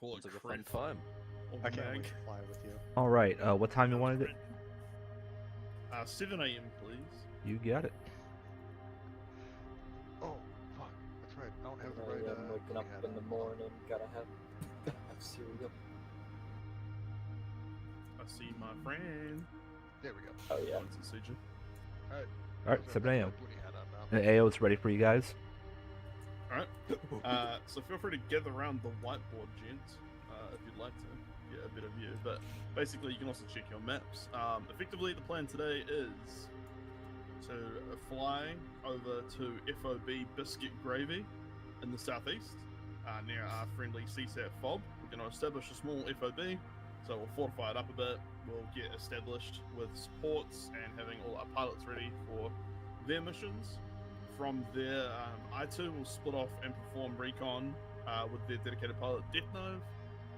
Call It's it like a fun Cref. time. Or I can't Mag. wait to fly with you. All right. What time you wanted it? 7 a.m. please. You got it. Oh, fuck. That's right. I don't have the I right. am waking up hat in the on. morning. Gotta have cereal. I see my friend. There we go. Oh yeah. It's a CJ. Alright. All right, I've 7 got a.m. my booty hat on now. And AO, it's ready for you guys. Alright. So feel free to gather around the whiteboard, gents, if you'd like to get a better view. But basically, you can also check your maps. Effectively, the plan today is to fly over to FOB Biscuit Gravy in the southeast, near our friendly CSAT FOB. We're going to establish a small FOB, so we'll fortify it up a bit. We'll get established with supports and having all our pilots ready for their missions. From there, I2 will split off and perform recon with their dedicated pilot Deathnove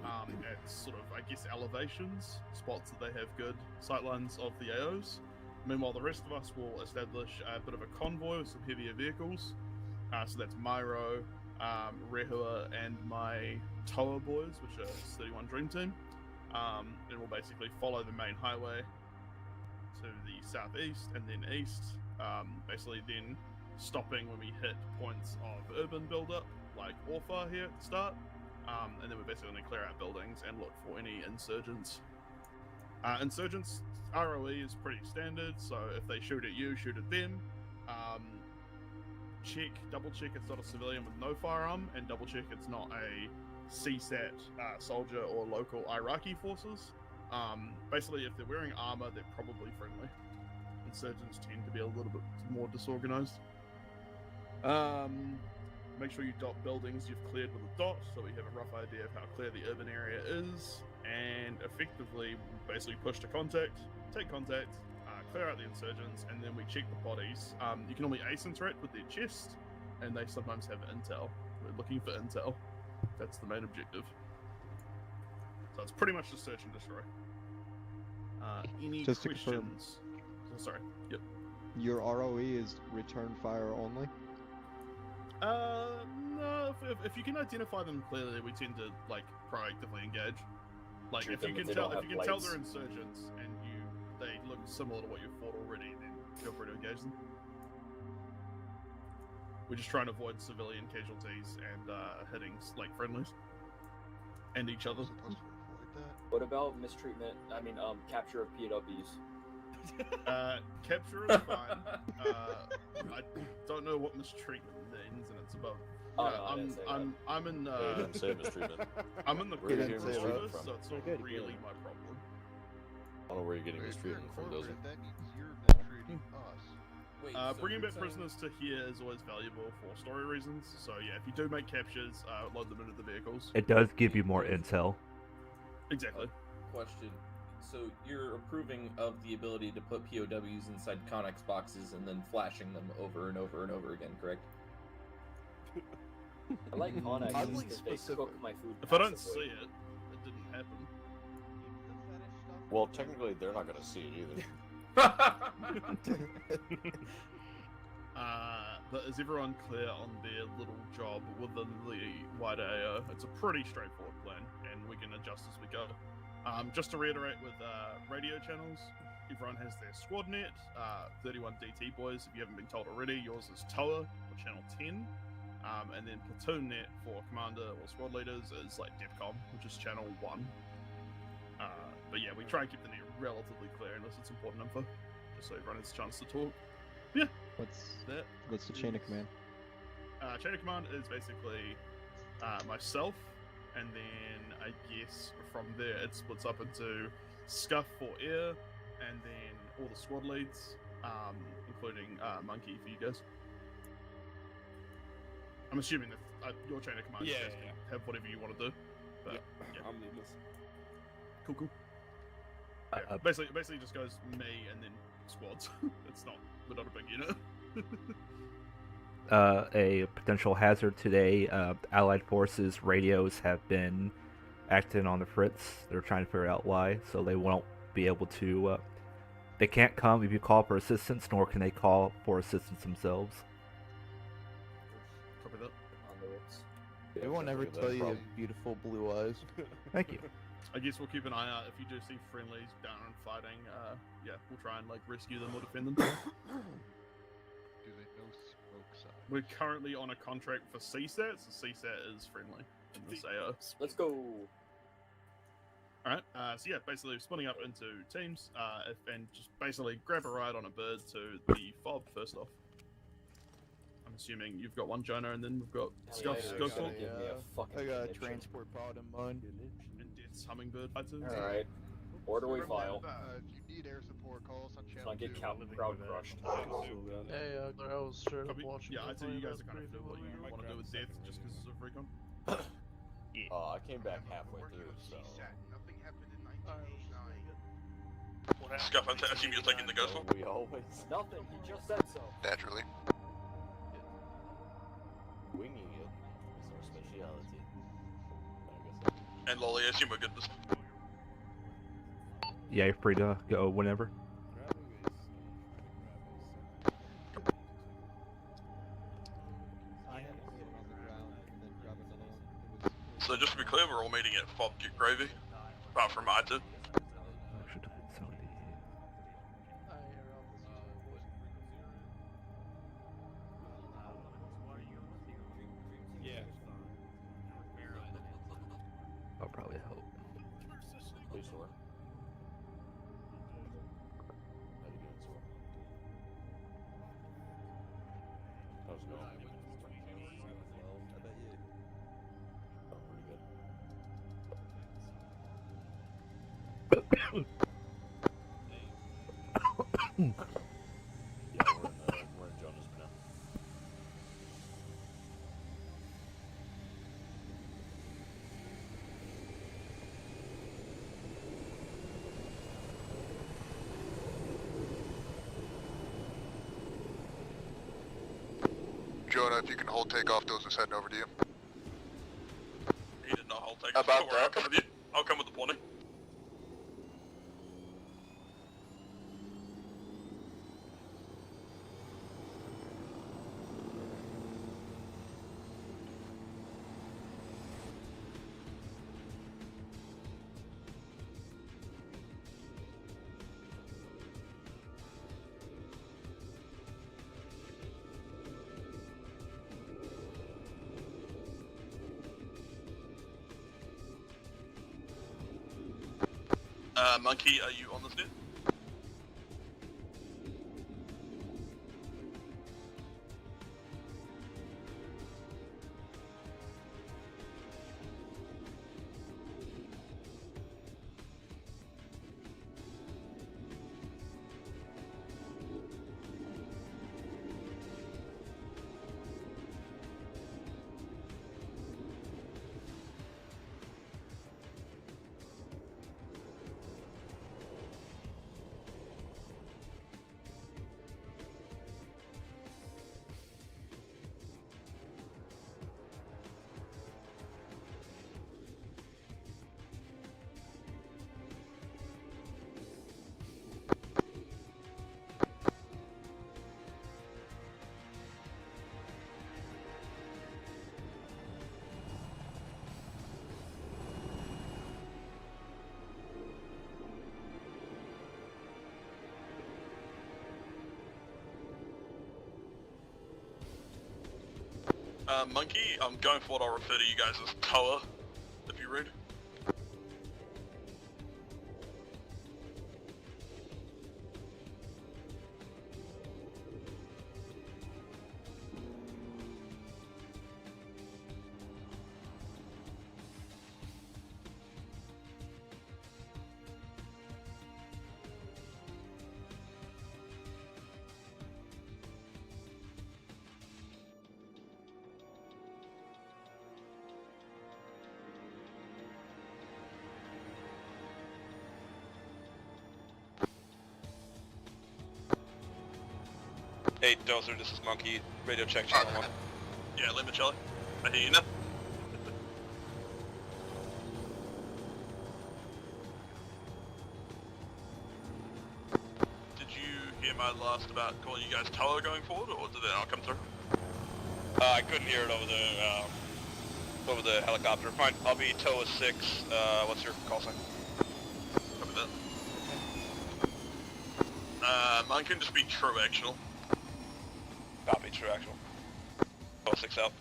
at sort of, I guess, elevations, spots that they have good sightlines of the AOs. Meanwhile, the rest of us will establish a bit of a convoy with some heavier vehicles. So that's Myro, Rehua, and my Toa boys, which are 31 Dream Team. And we'll basically follow the main highway to the southeast and then east, basically then stopping when we hit points of urban build-up, like Orpha here at the start, and then we're basically going to clear out buildings and look for any insurgents. Insurgents ROE is pretty standard, so if they shoot at you, shoot at them. Double check it's not a civilian with no firearm, and double check it's not a CSAT soldier or local Iraqi forces. Basically, if they're wearing armor, they're probably friendly. Insurgents tend to be a little bit more disorganized. Make sure you dot buildings you've cleared with a dot, so we have a rough idea of how clear the urban area is, and effectively basically push to contact, take contact, clear out the insurgents, and then we check the bodies. You can only ace interact with their chest, and they sometimes have intel. We're looking for intel. That's the main objective. So it's pretty much just search and destroy. Any Just to confirm. questions? Sorry. Yep. Your ROE is return fire only? No. If you can identify them clearly, we tend to like proactively engage. Like Shoot if you them can if they tell don't have tell lights. they're insurgents and they look similar to what you've fought already, then feel free to engage them. We're just trying to avoid civilian casualties and hitting like friendlies and each other. Supposed to avoid that. What about mistreatment? I mean, capture of POWs. Capture is fine. I don't know what mistreatment means, and it's about. Oh, no, I didn't say that. I'm in. I didn't say mistreatment. I'm in the Where are you corporate getting mistreatment office, from? so it's not Good, really good. my problem. I don't know where you're getting If you're mistreatment from, Dozen. corporate, that means you're mistreating us. Wait, Bringing you're back saying- prisoners to here is always valuable for story reasons. So yeah, if you do make captures, load them into the vehicles. It does give you more intel. Exactly. Question. So you're approving of the ability to put POWs inside Connex boxes and then flashing them over and over and over again, correct? I like Connex Oddly because they specific. cook my food. If I don't passively. see it, it didn't happen. Well, technically, they're not going to see it either. But is everyone clear on their little job within the wider AO? It's a pretty straightforward plan, and we can adjust as we go. Just to reiterate with radio channels, everyone has their squad net. 31 DT boys, if you haven't been told already, yours is Toa, or channel 10. And then platoon net for commander or squad leaders is like DEFCON, which is channel 1. But yeah, we try and keep the net relatively clear unless it's important info, just so everyone has a chance to talk. Yeah, that What's the chain of is- command? Chain of command is basically myself, and then I guess from there it splits up into Scuff for air, and then all the squad leads, including Monkey for you guys. I'm assuming that your chain of command you guys can have whatever you want to do. But yeah. I'm leadless. Cool. Yeah, basically just goes me and then squads. We're not a big unit. A potential hazard today. Allied forces radios have been acting on the fritz. They're trying to figure out why, so they won't be able to. They can't come if you call for assistance, nor can they call for assistance themselves. Copy that. On the ropes. Yeah, We won't sounds ever like a bad tell you problem. have beautiful blue eyes. Thank you. I guess we'll keep an eye out if you do see friendlies down and fighting. Yeah, we'll try and like rescue them or defend them. Do they know smoke signs? We're currently on a contract for CSAT, so CSAT is friendly in this AO. Let's go. Alright, so yeah, basically splitting up into teams, and just basically grab a ride on a bird to the fob first off. I'm assuming you've got one Jonah and then we've got Hell Scuff, yeah, Go you're gonna for give me a fucking I got a conniption. transport pod in mind. and Death's Hummingbird fighters. Alright. Order we file. If you need air support, call us on Let's channel not get 2. crowd crushed. Hey, I was straight up watching. Yeah, the I'd say you plane, guys that's are kind of pretty feel what you cool. want to do with Death just because of recon. I came back halfway through, so. Nothing happened in Alright, 1989. Scuff, I assume you're taking the ghost one? We always Nothing, he just said so. Naturally. winging it is our speciality. I guess. And Lolly, I assume we're good this time. Yeah, you're free to go whenever. I had to get it on the ground and then grab another one. It was So just to be clear, we're all meeting at Fob Get Gravy. Apart from I two. Should have put some of the- I'll probably help. Please, Sora. How you doing, Sora? How's it going? Oh, pretty good. Yeah, we're in Jonas now. Jonah, if you can hold takeoff, those is heading over to you. He did not hold takeoff. About Don't worry, that. I'll come with you. I'll come with the plenty. Monkey, are you on this net? Monkey, I'm going forward, I'll refer to you guys as Toa, if you read. Hey, Dozer, this is Monkey. Radio check channel 1. Yeah, Limoncello. I hear you now. Did you hear my last about calling you guys Toa going forward, or did it not come through? I couldn't hear it over the over the helicopter. Fine, I'll be TOA 6. What's your call sign? Copy that. Mine can just be true actual. Copy, true actual. TOA 6 out.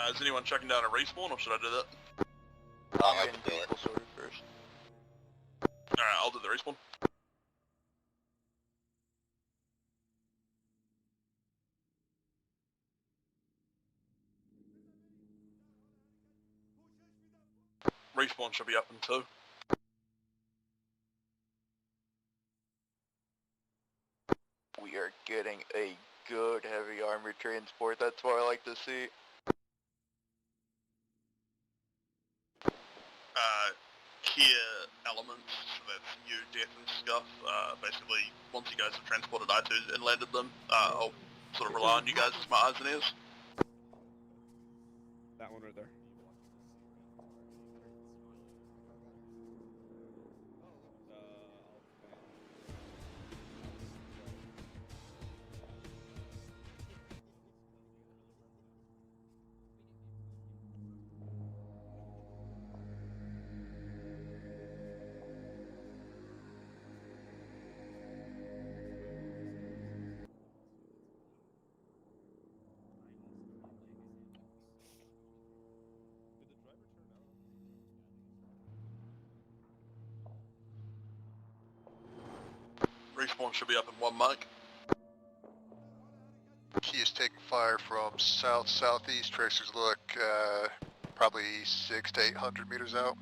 Is anyone checking down a respawn, or should I do that? I'll have to do it. First. Alright, I'll do the respawn. Respawn should be up in 2. We are getting a good heavy armor transport, that's what I like to see. Kia elements, so that's new death and stuff. Basically, once you guys have transported I2s and landed them, I'll sort of rely on you guys as my eyes and ears. That one right there. Respawn should be up in 1 mic. Key is taking fire from south-southeast. Tracers look probably 600 to 800 meters out.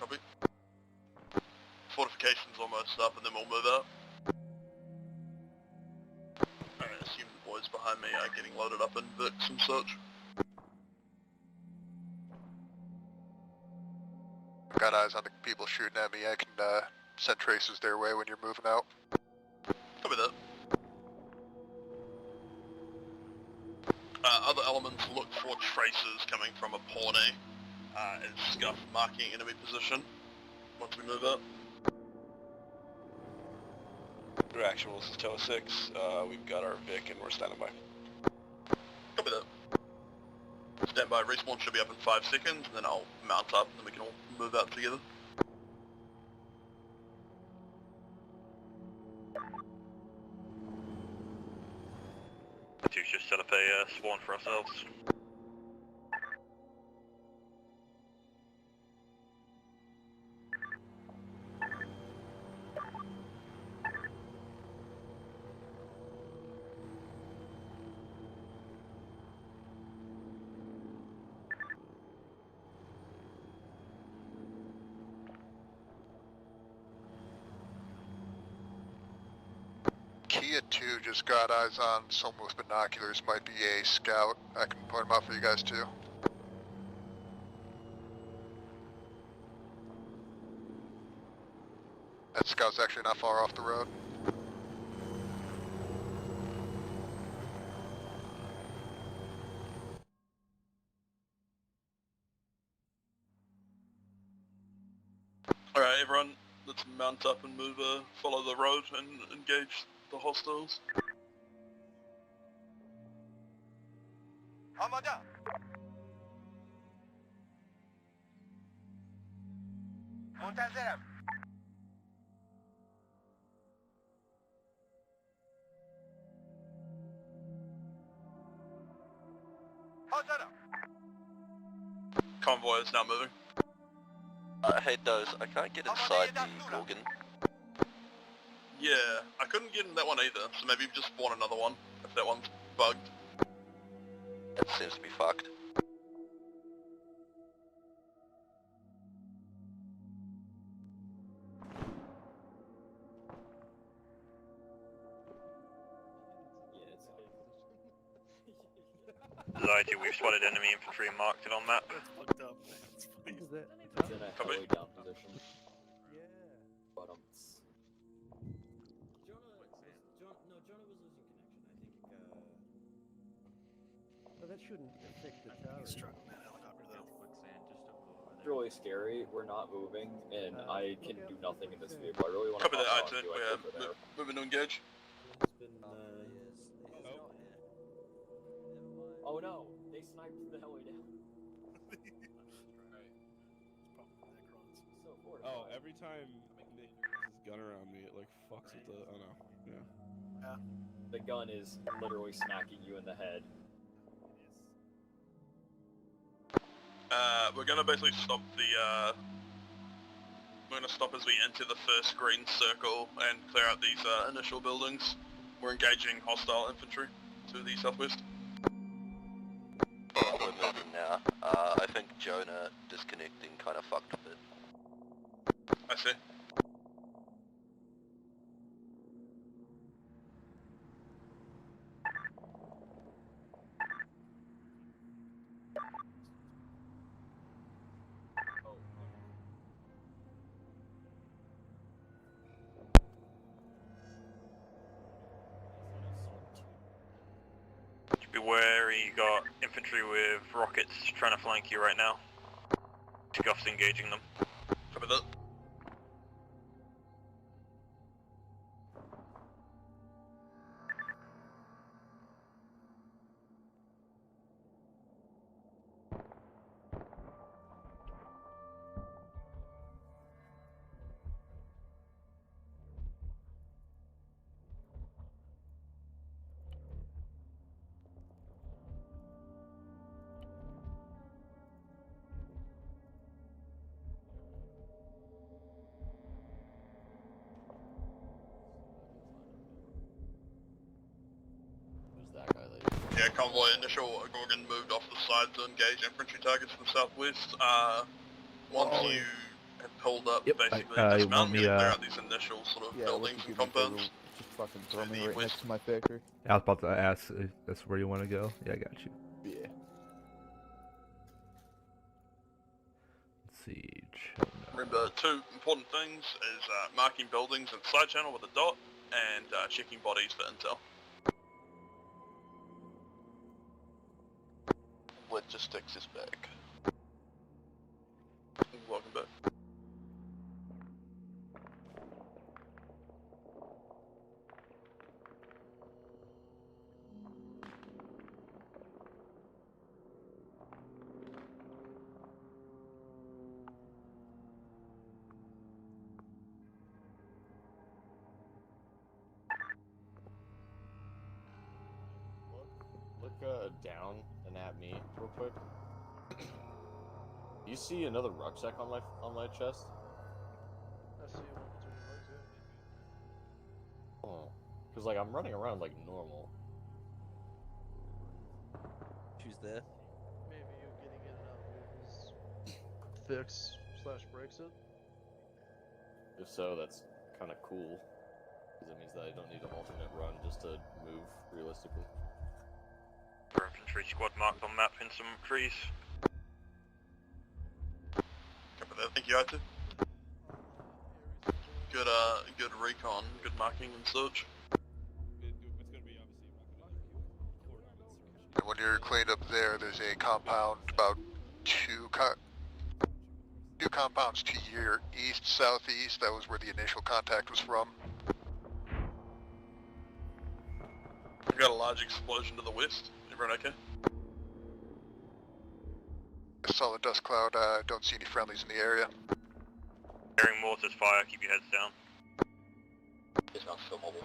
Copy. Fortification's almost up and then we'll move out. I assume the boys behind me are getting loaded up in Vix and such. Got eyes on the people shooting at me. I can send tracers their way when you're moving out. Copy that. Other elements look for traces coming from a Pawnee and scuff marking enemy position once we move up. True actual, this is TOA 6. We've got our Vic and we're standing by. Copy that. Stand by, respawn should be up in 5 seconds, and then I'll mount up and then we can all move out together. Just set up a spawn for ourselves. Kia 2 just got eyes on someone with binoculars, might be a scout. I can point him out for you guys too. That scout's actually not far off the road. Alright everyone, let's mount up and move, follow the road and engage the hostiles. Amada! منتظرم. حاضرم. Convoy is now moving. Hey Doze, I can't get inside the Gorgon. Yeah, I couldn't get in that one either, so maybe just spawn another one, if that one's bugged. That seems to be fucked. Society, we've spotted enemy infantry and marked it on map. That's fucked up, man. That's funny. It's in a Copy. heavily down position. But Jonah was losing connection. I think. But that shouldn't affect the tower. Struck that helicopter though. really scary. We're not moving, and I can do nothing in this vehicle. I really want to Copy that, hop on I you. we're over there. moving to engage. Oh no, they sniped the heli down. So fortified. Oh, every time Nick uses his gun around me, it like fucks with the. Oh no. Yeah. The gun is literally smacking you in the head. We're gonna basically stop the, we're gonna stop as we enter the first green circle and clear out these, initial buildings. We're engaging hostile infantry to the southwest. Yeah, we're moving now. I think Jonah disconnecting kind of fucked with it. I see. Be wary, you got infantry with rockets trying to flank you right now. Scuff's engaging them. Copy that. Who's that guy that you... Yeah, convoy initial Gorgon moved off the side to engage infantry targets from the southwest. Once you have pulled up, basically you dismount want and me, clear out these initial sort of buildings and compounds. Just fucking throw To me the right west. next to my factory. I was about to ask if that's where you want to go. Yeah, I got you. Yeah. Siege. Remember, two important things is marking buildings and side channel with a dot, and checking bodies for intel. Logistics is back. Welcome back. Look down and at me real quick. You see another rucksack on my chest? I see one between your legs, yeah. Oh, cause like I'm running around like normal. Who's there? Maybe you getting in and out of vehicles fix/breaks it. If so, that's kind of cool. Cause it means that I don't need an alternate run just to move realistically. Infantry squad marked on map in some trees. Copy that, thank you, Arthur. Good recon, good marking and search. And when you're cleaned up there, there's a compound about two compounds to your east-southeast. That was where the initial contact was from. We've got a large explosion to the west. Everyone okay? I saw the dust cloud. Don't see any friendlies in the area. Hearing mortars fire, keep your heads down. It's not so mobile.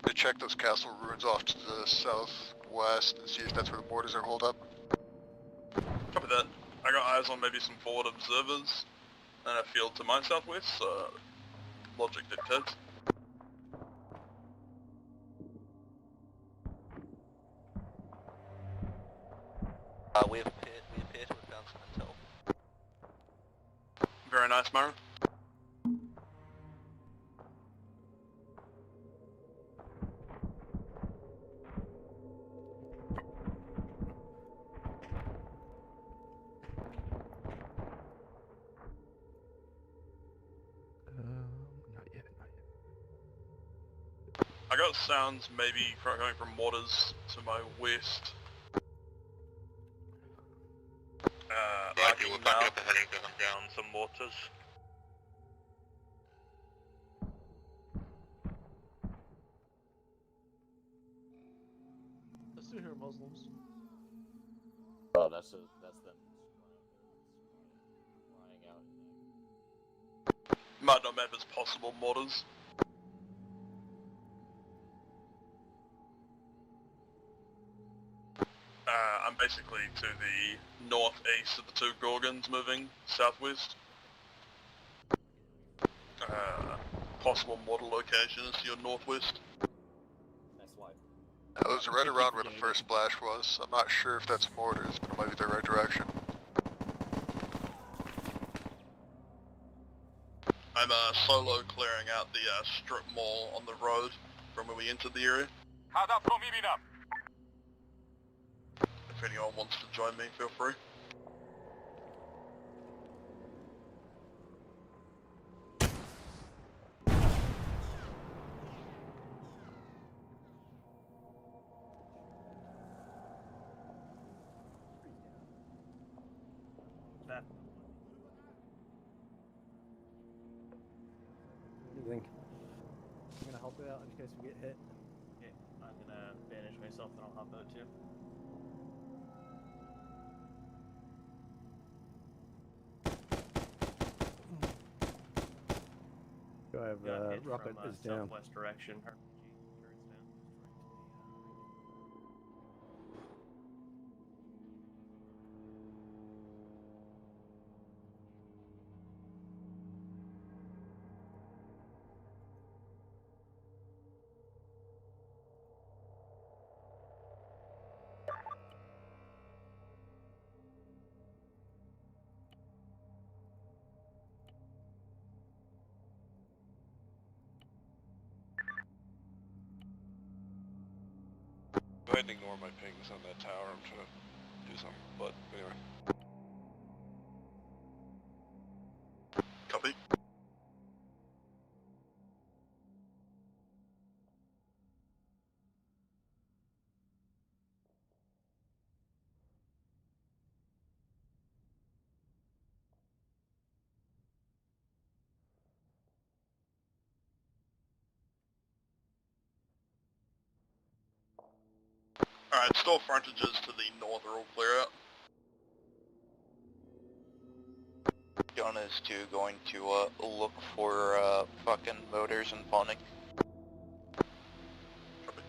To check those castle ruins off to the southwest and see if that's where the mortars are holed up. Copy that. I got eyes on maybe some forward observers and a field to my southwest, so logic dictates. We appear to have found some intel. Very nice, Myron. Not yet, not yet. got sounds maybe coming from waters to my west. Likely we'll back up heading down some waters. I still hear Muslims. Oh, that's them crying out. Might not map as possible mortars. I'm basically to the northeast of the two Gorgons, moving southwest. Possible mortar location is to your northwest. Nice slide. I was right around where the first splash was. I'm not sure if that's mortars, but it might be the right direction. I'm solo clearing out the strip mall on the road from where we entered the area. If anyone wants to join me, feel free. That. What do you think? I'm gonna help you out in case we get hit. Okay, I'm gonna banish myself, then I'll hop out too. Go ahead, Got hit rocket from is down. southwest direction. RPG turrets down. Go ahead and ignore my pings on that tower. I'm trying to do something, but anyway. Copy. Alright, store frontages to the north are all clear out. Jonah is too going to look for fucking motors and pawning. Copy.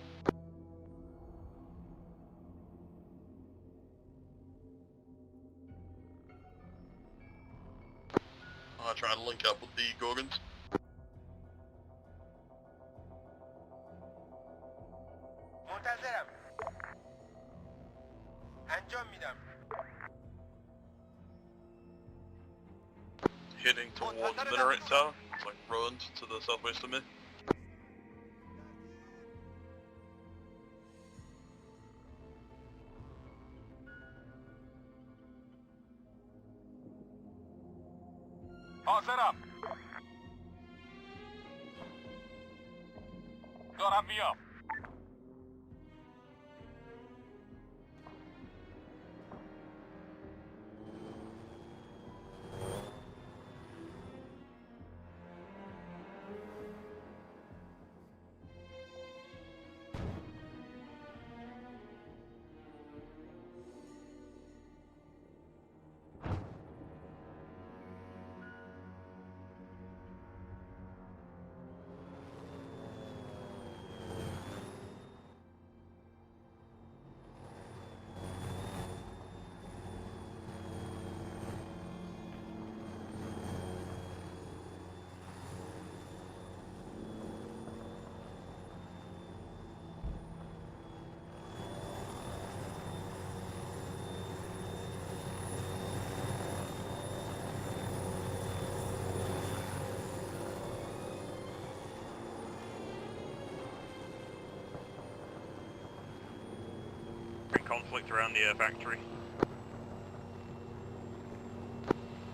I'll try and link up with the Gorgons. منتظرم. انجام میدم. Heading towards Minaret Tower. It's like ruined to the southwest of me. حاضرم. دارم میام. Conflict around the factory.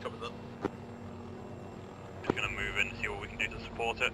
Copy that. Just gonna move in and see what we can do to support it.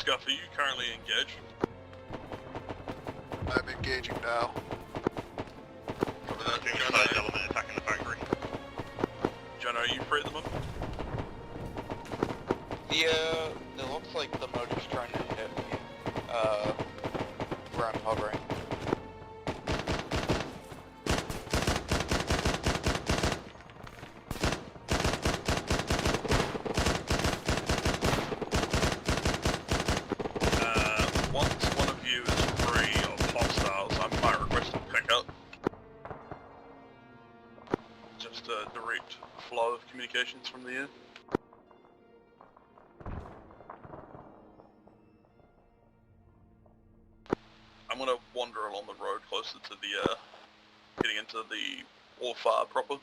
Scuff, are you currently engaged? I'm engaging now. Copy that. Jono, element attacking the factory. Jono, are you free at the moment? Yeah, it looks like the motor's trying to hit me, where I'm hovering. Once one of you is free of hostiles, I might request a pickup. Just a direct flow of communications from the air. I'm gonna wander along the road closer to the, getting into the Orfar proper.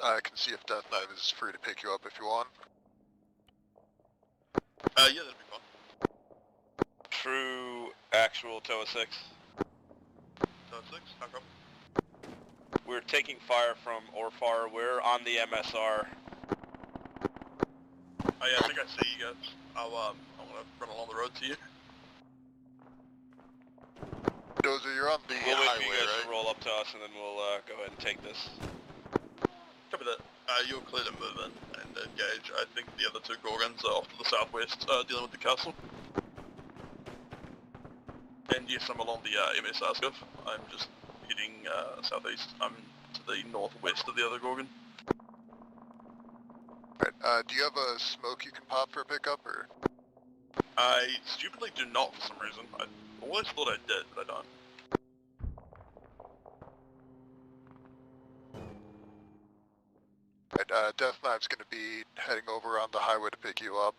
I can see if Death Knight is free to pick you up if you want. Yeah, that'd be fun. True actual TOA 6. TOA 6, how come? We're taking fire from Orfar. We're on the MSR. Oh yeah, I think I see you guys. I'm gonna run along the road to you. Dozer, you're on the We'll wait highway, for you guys right? to roll up to us, and then we'll go ahead and take this. Copy that. You're clear to move in and engage. I think the other two Gorgons are off to the southwest, dealing with the castle. And yes, I'm along the MSR scuff. I'm just heading southeast. I'm to the northwest of the other Gorgon. Alright, do you have a smoke you can pop for a pickup, or? I stupidly do not for some reason. I always thought I did, but I don't. Alright, Death Knife's gonna be heading over on the highway to pick you up.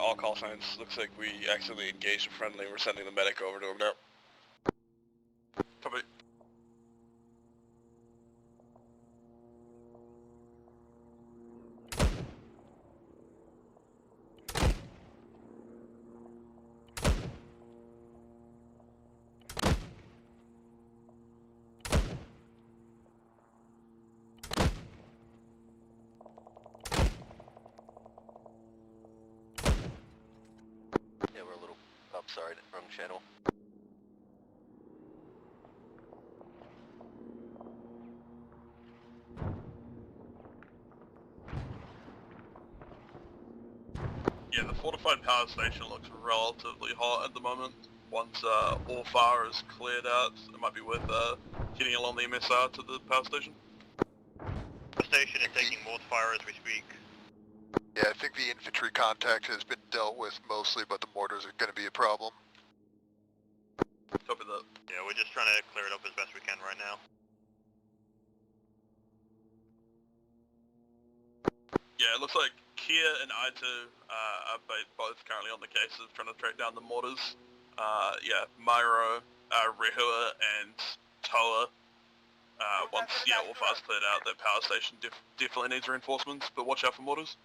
All call signs. Looks like we accidentally engaged a friendly. We're sending the medic over to him now. Copy. Yeah, we're a little... Oh, sorry, wrong channel. Yeah, the fortified power station looks relatively hot at the moment. Once Orfar is cleared out, it might be worth heading along the MSR to the power station. The station is taking more fire as we speak. Yeah, I think the infantry contact has been dealt with mostly, but the mortars are gonna be a problem. Copy that. Yeah, we're just trying to clear it up as best we can right now. Yeah, it looks like Kia and I2 are both currently on the case of trying to track down the mortars. Yeah, Myro, Rehua, and Toa. Once Orfar's cleared out, that power station definitely needs reinforcements, but watch out for mortars.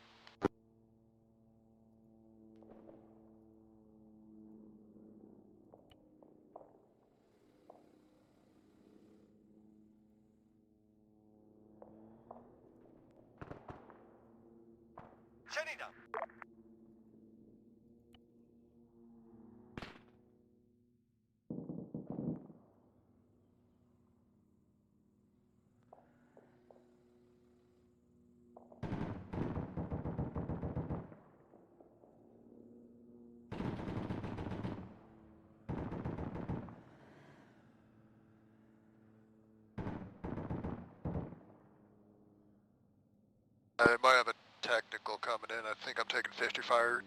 I might have a technical coming in. I think I'm taking 50 fire.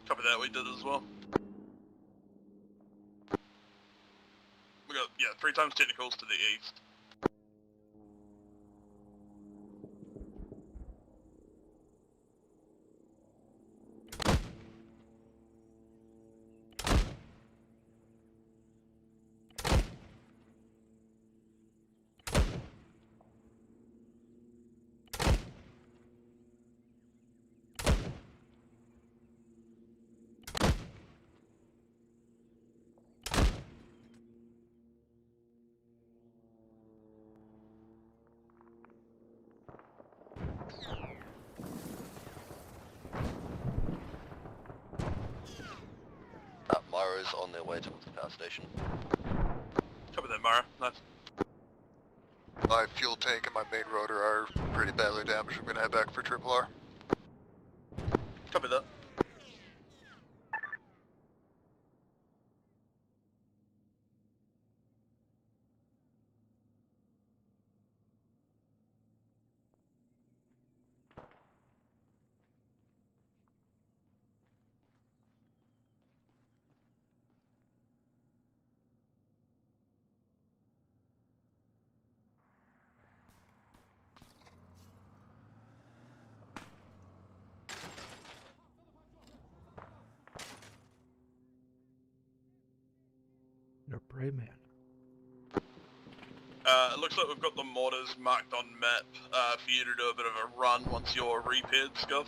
Copy that, we did as well. We got, yeah, 3 times technicals to the east. Myra's on their way towards the power station. Copy that, Mara. Nice. My fuel tank and my main rotor are pretty badly damaged. I'm gonna head back for Triple R. Copy that. You're a brave man. It looks like we've got the mortars marked on map for you to do a bit of a run once you're repaired, Scuff.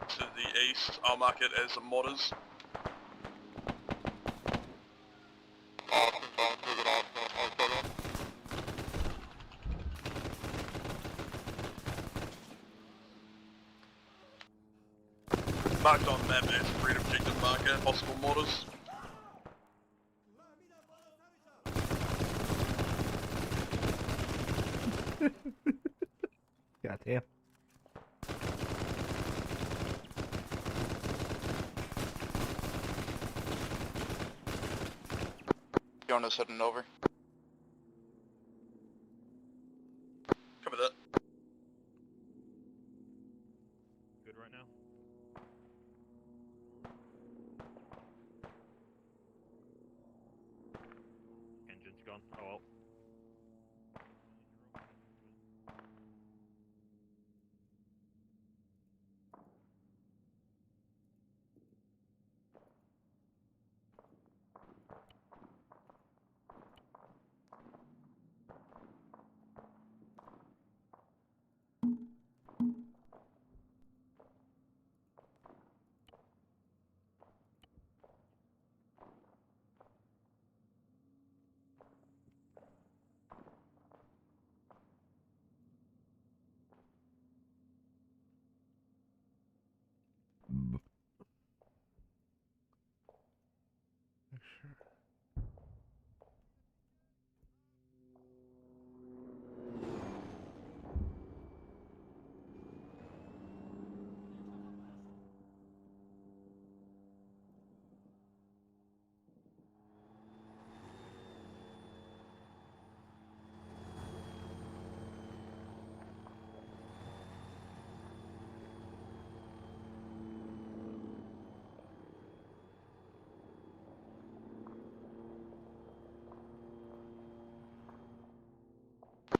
To the east, I'll mark it as the mortars. Marked on map as red objective marker, possible mortars. Goddamn. Jonas heading over. Cover that. Good right now. Engine's gone. Oh well.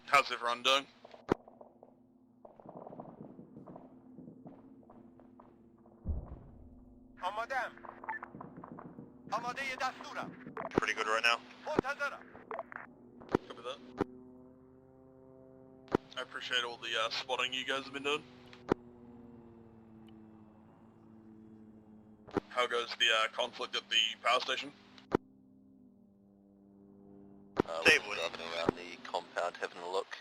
How's everyone doing? Pretty good right now. Copy that. I appreciate all the spotting you guys have been doing. How goes the conflict at the power station? We're driving around the compound having a look.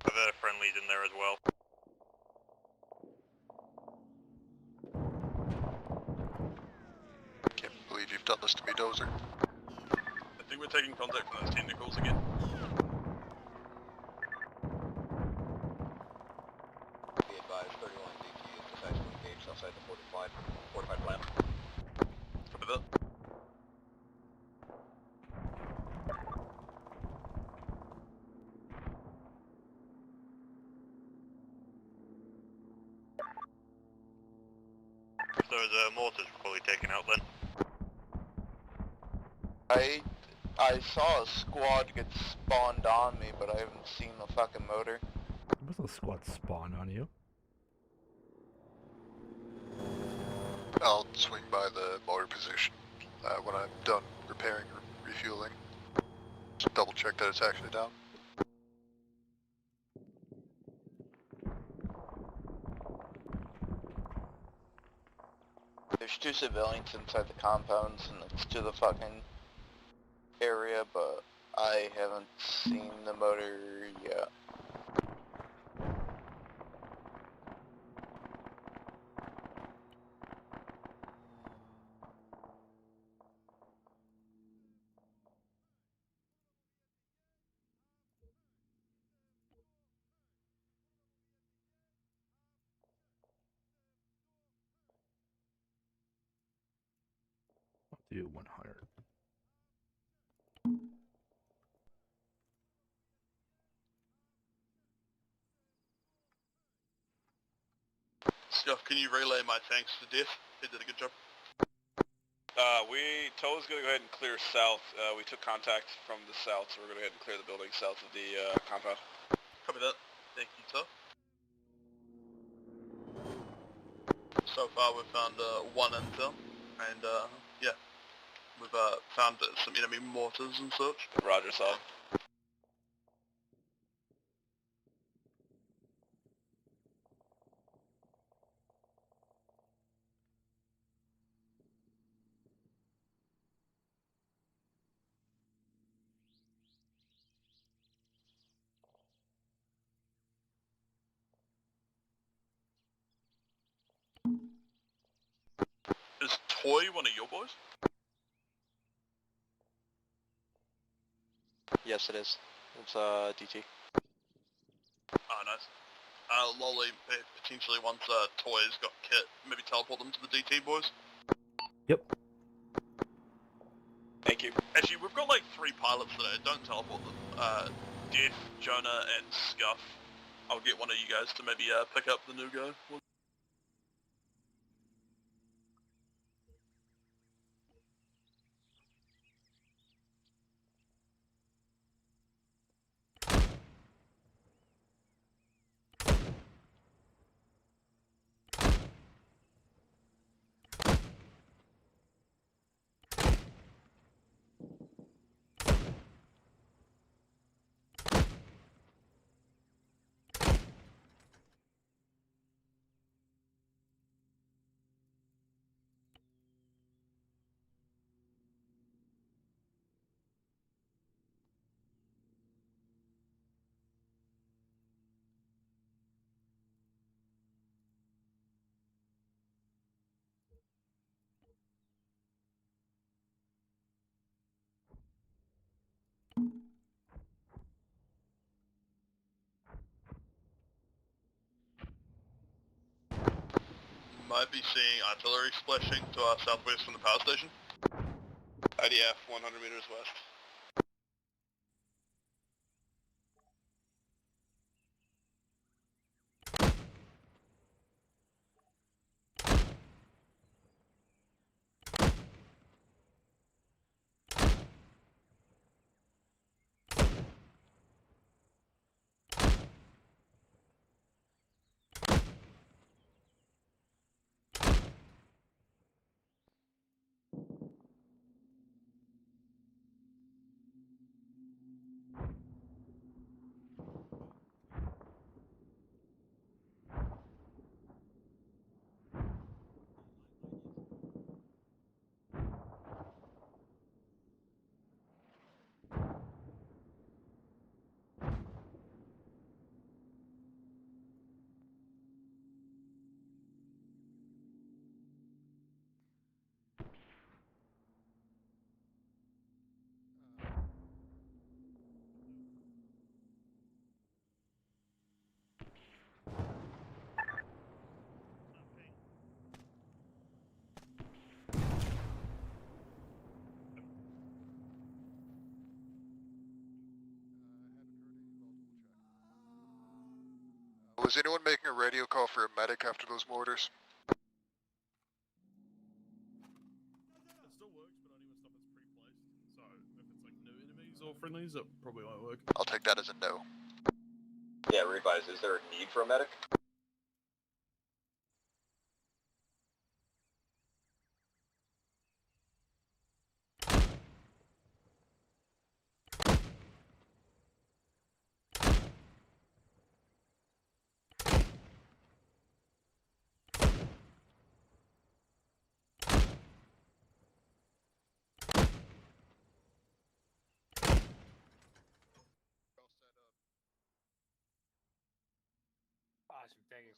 Other friendlies in there as well. Done this to me, Dozer. I think we're taking contact from those technicals again. Be advised, 31 DT is decisively engaged outside the fortified plant. Copy that. Those mortars were probably taken out then. I saw a squad get spawned on me, but I haven't seen the fucking motor. There was a squad spawn on you. I'll swing by the motor position when I'm done repairing or refueling. Just double check that it's actually down. There's 2 civilians inside the compounds and it's to the fucking area, but I haven't seen the motor yet. I'll do 100. Scuff, can you relay my tanks to death? They did a good job. TOA's gonna go ahead and clear south. We took contact from the south, so we're gonna go ahead and clear the building south of the compound. Copy that. Thank you, Toe. So far we've found 1 intel, and yeah, we've found some enemy mortars and such. Roger, solid. Is Toy one of your boys? Yes, it is. It's DT. Oh, nice. Lolly, potentially once Toy's got kit, maybe teleport them to the DT boys? Yep. Thank you. Actually, we've got like 3 pilots today, don't teleport them. Death, Jonah, and Scuff. I'll get one of you guys to maybe pick up the new guy. Might be seeing artillery splashing to our southwest from the power station. IDF, 100 meters west. Was anyone making a radio call for a medic after those mortars? It still works, but only when stuff is pre-placed. So if it's like new enemies or friendlies, it probably won't work. I'll take that as a no. Yeah, revise. Is there a need for a medic? Awesome, thank you.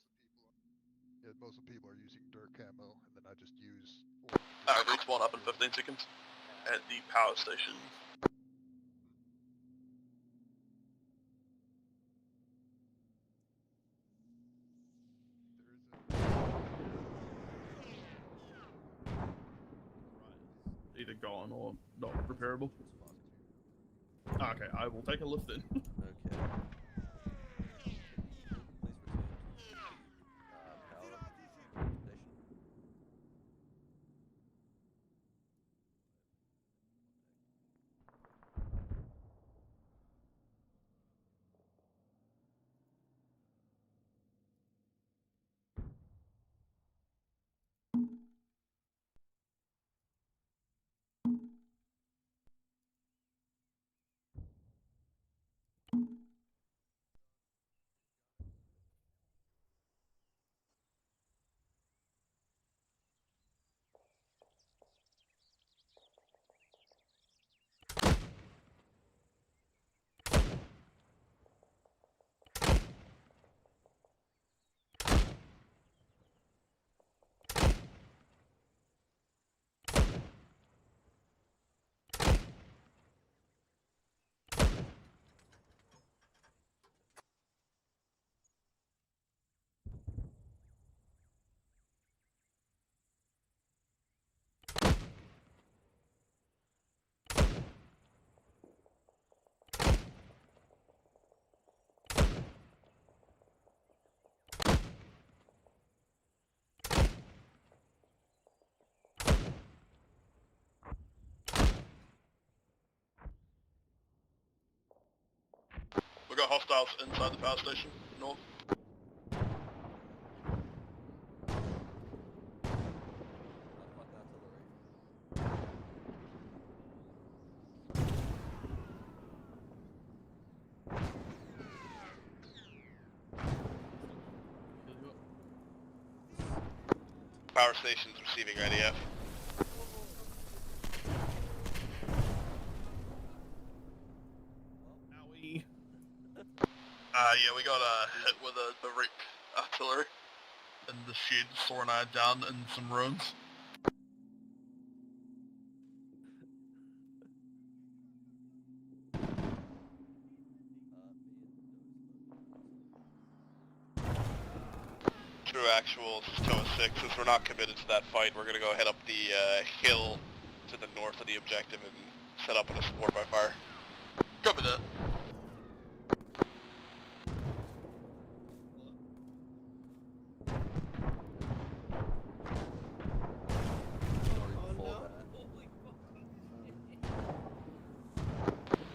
Yeah, most of the people are using dirt camo, and then I just use. Respawn up in 15 seconds at the power station. Either gone or not repairable. Okay, I will take a lift then. Okay. We got hostiles inside the power station, north. Power station's receiving IDF. Owie. Yeah, we got hit with a direct artillery in the shed, Thor and I are down in some ruins. True actuals, 206. Since we're not committed to that fight, we're gonna go head up the hill to the north of the objective and set up with a support by fire. Copy that.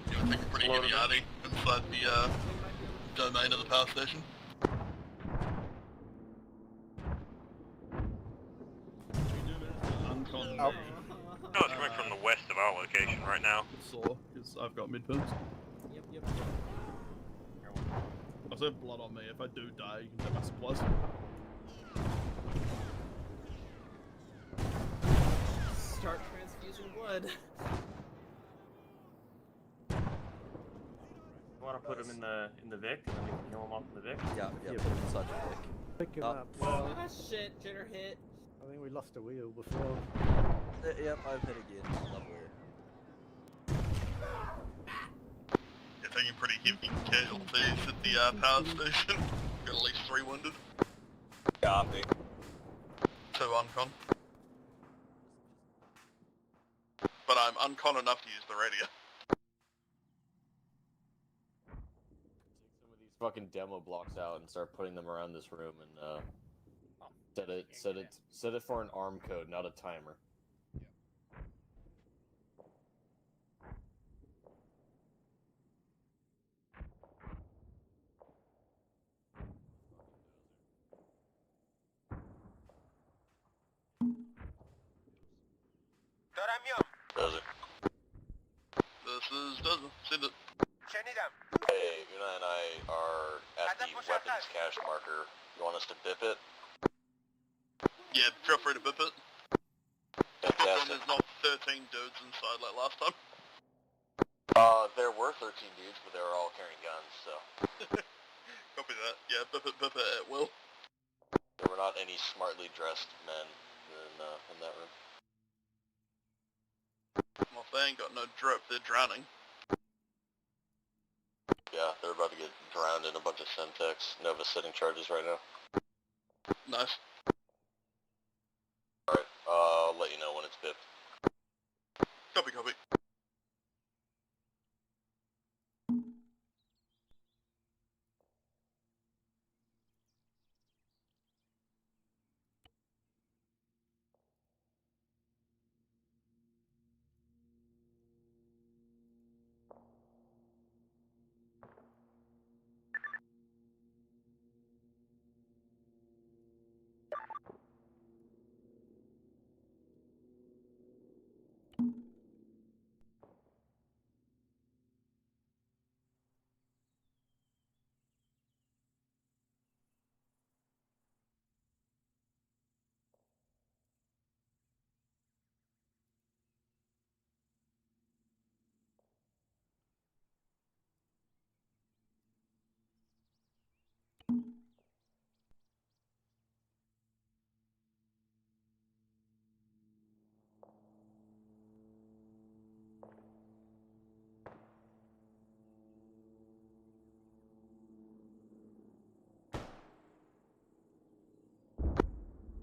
Yeah, I think we're pretty heavy arty inside the domain of the power station. Oh. No, it's coming from the west of our location right now. Because I've got mid-pins. Yep. I also have blood on me. If I do die, you can take my supplies. Start transfusing blood. You want to put him in the Vic, and then we can heal him off in the Vic? Yeah, put him inside the Vic. Pick him up. Ah, shit, jitter hit. I think we lost a wheel before. Yep, I've hit again. Lovely. You're taking pretty heavy casualties at the power station. Got at least 3 wounded. Copy. 2 uncon. But I'm uncon enough to use the radio. Take some of these fucking demo blocks out and start putting them around this room and set it for an arm code, not a timer. Does it? This is doesn't. Send it. Hey, Una and I are at the weapons cache marker. You want us to bip it? Yeah, feel free to bip it. This one Fantastic. is not 13 dudes inside like last time. There were 13 dudes, but they were all carrying guns, so... Copy that. Yeah, bip it at will. There were not any smartly dressed men in that room. Well, if they ain't got no drip, they're drowning. Yeah, they're about to get drowned in a bunch of Semtex. Nova sitting charges right now. Nice. Alright, I'll let you know when it's bipped. Copy, copy.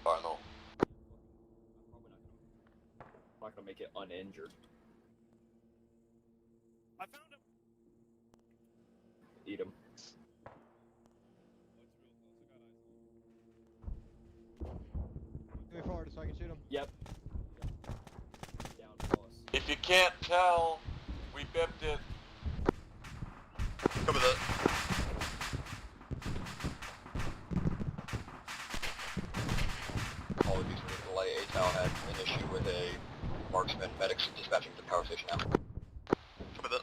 Final. I'm not gonna make it uninjured. I found him. Eat him. Move forward so I can shoot him. Yep. Down close. If you can't tell, we bipped it. Cover that. Apologies for the delay. A-Town had an issue with a marksman. Medics dispatching to the power station now. Cover that.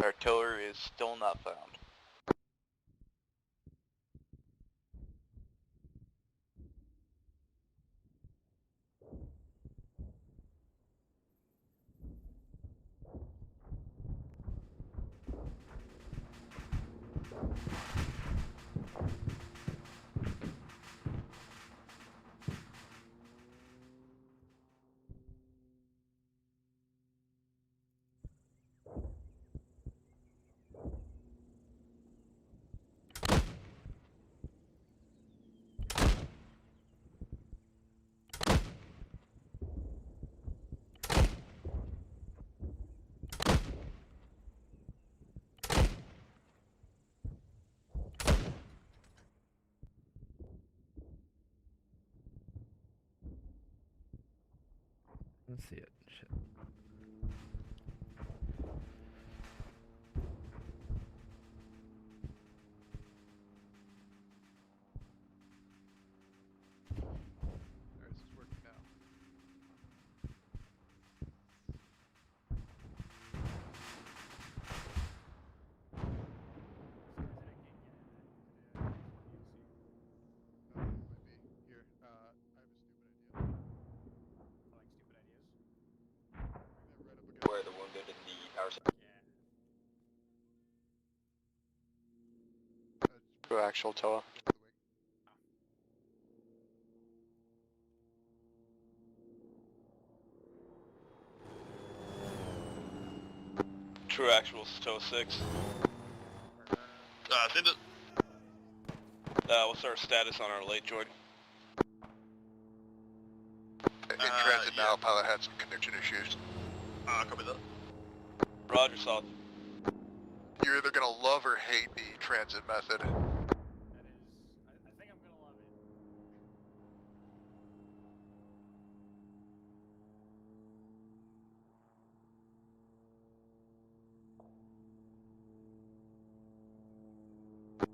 Artillery is still not found. Let's see it. Shit. Alright, this is working now. Might be. Here, I have a stupid idea. Where the wounded in the power station. True actual Toa. True actual Stow 6. Send it. What's our status on our late join? In transit now, pilot had some connection issues. Copy that. Roger, solid. You're either gonna love or hate the transit method? That is, I think I'm gonna love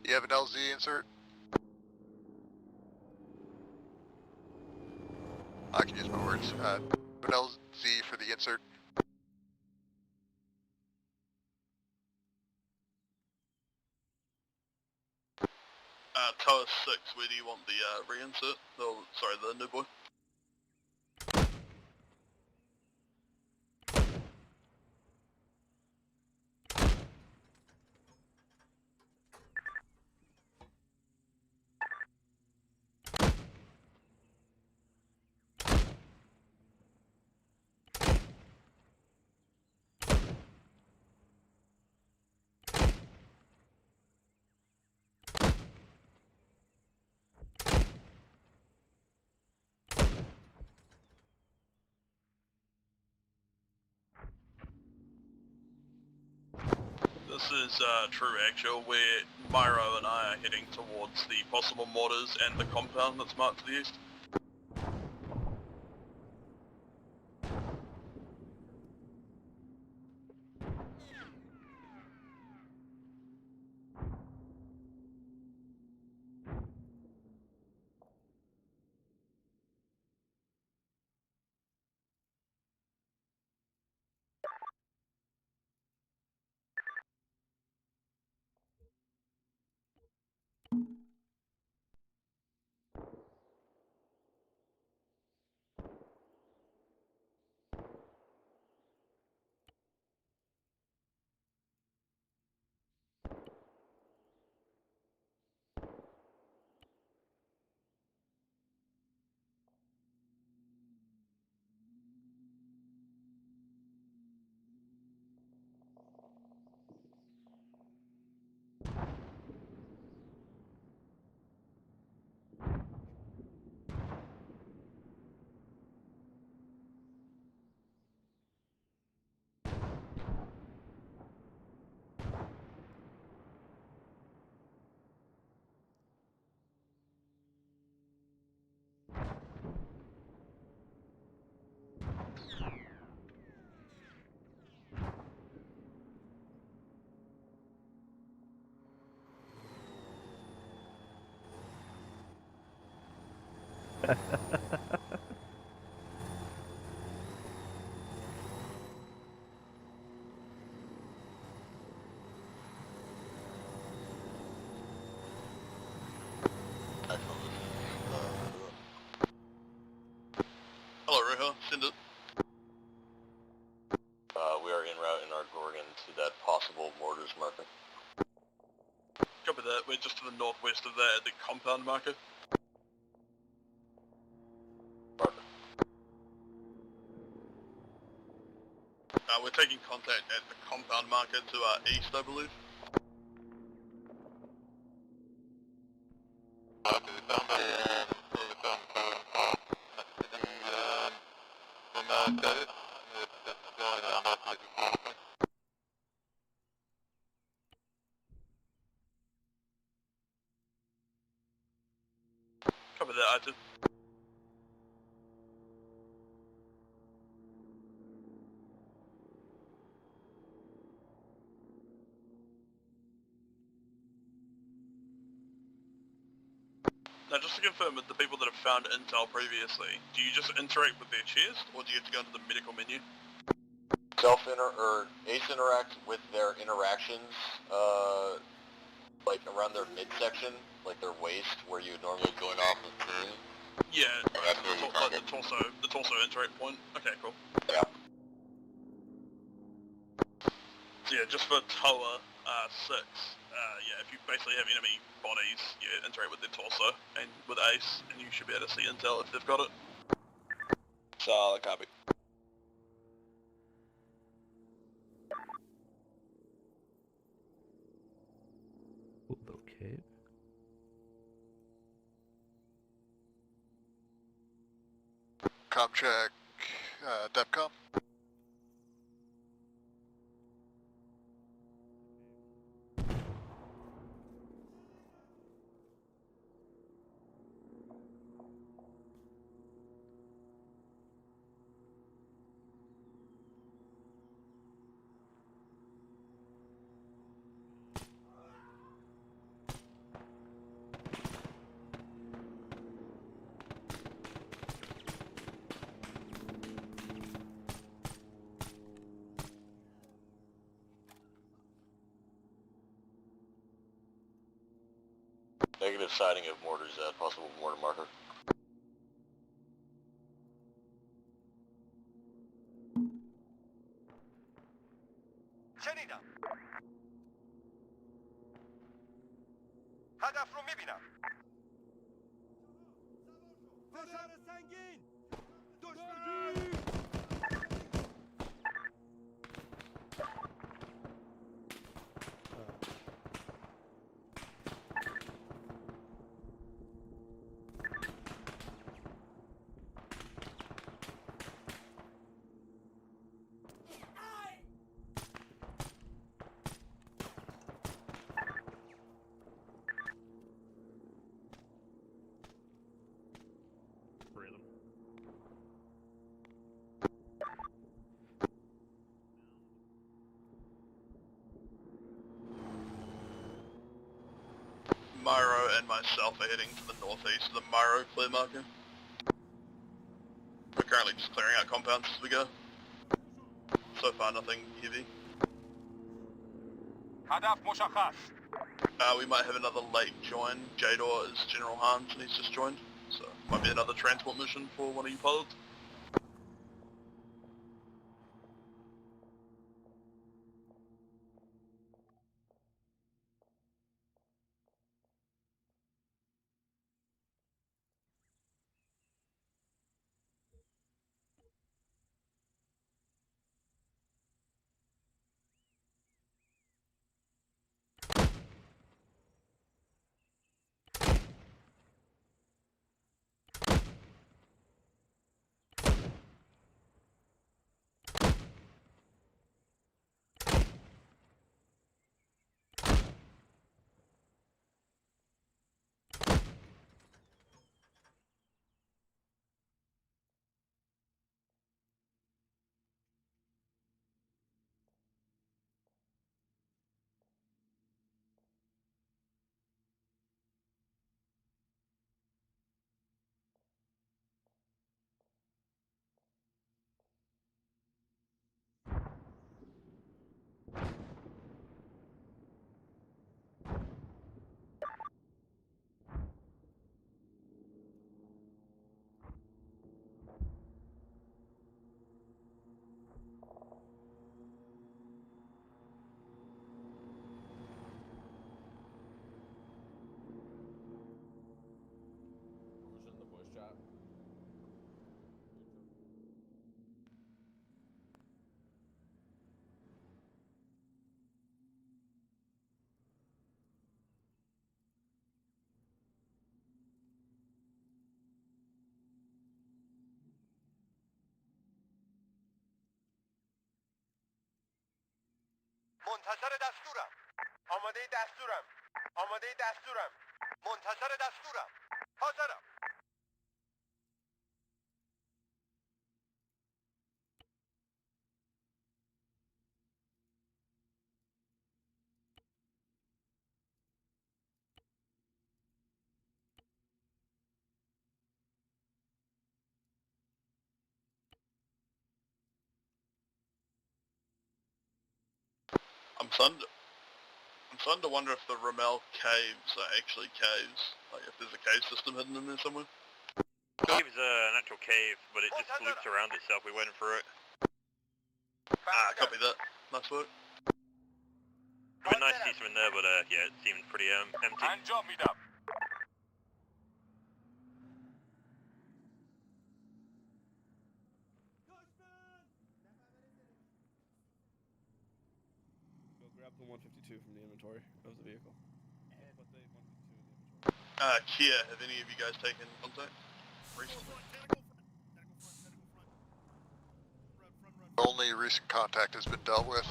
it. You have an LZ insert? I can use my words. An LZ for the insert. Tower 6, where do you want the reinsert? Oh, sorry, the new boy. This is TRU actual, where Myro and I are heading towards the possible mortars and the compound that's marked to the east. Hello, Reho. Send it. We are en route in our Gorgon to that possible mortars marker. Copy that. We're just to the northwest of that at the compound marker. We're taking contact at the compound marker to our east, I believe. Copy that, I do. Now, just to confirm with the people that have found intel previously, do you just interact with their chest, or do you have to go into the medical menu? Ace interacts with their interactions, like around their midsection, like their waist, where you would normally join off with the Yeah, the torso interact point. Okay, cool. Yeah. So yeah, just for Tower 6, yeah, if you basically have enemy bodies, you interact with their torso, and with Ace, and you should be able to see intel if they've got it. Solid copy. Okay. Com check, DEFCOM. Negative sighting of mortars at possible mortar marker. شنیدم. هدف رو میبینم. فشار سنگین. دشمن. Myro and myself are heading to the northeast of the Myro clear marker. We're currently just clearing out compounds as we go. So far, nothing heavy. هدف مشخص. We might have another late join. Jador is General Hans and he's just joined. So, might be another transport mission for one of you pilots. In the voice chat. منتظر دستورم. آماده دستورم. آماده دستورم. منتظر دستورم. حاضرم. I'm starting to wonder if the Rommel caves are actually caves. Like if there's a cave system hidden in there somewhere. Cave's an actual cave, but it just loops around itself. We went through it. Copy that. Nice work. It'd be nice to see something there, but yeah, it seemed pretty empty. انجام میدم. Go grab the 152 from the inventory of the vehicle. Put the 152 in the inventory. Kia, have any of you guys taken contact recently? Only recent contact has been dealt with.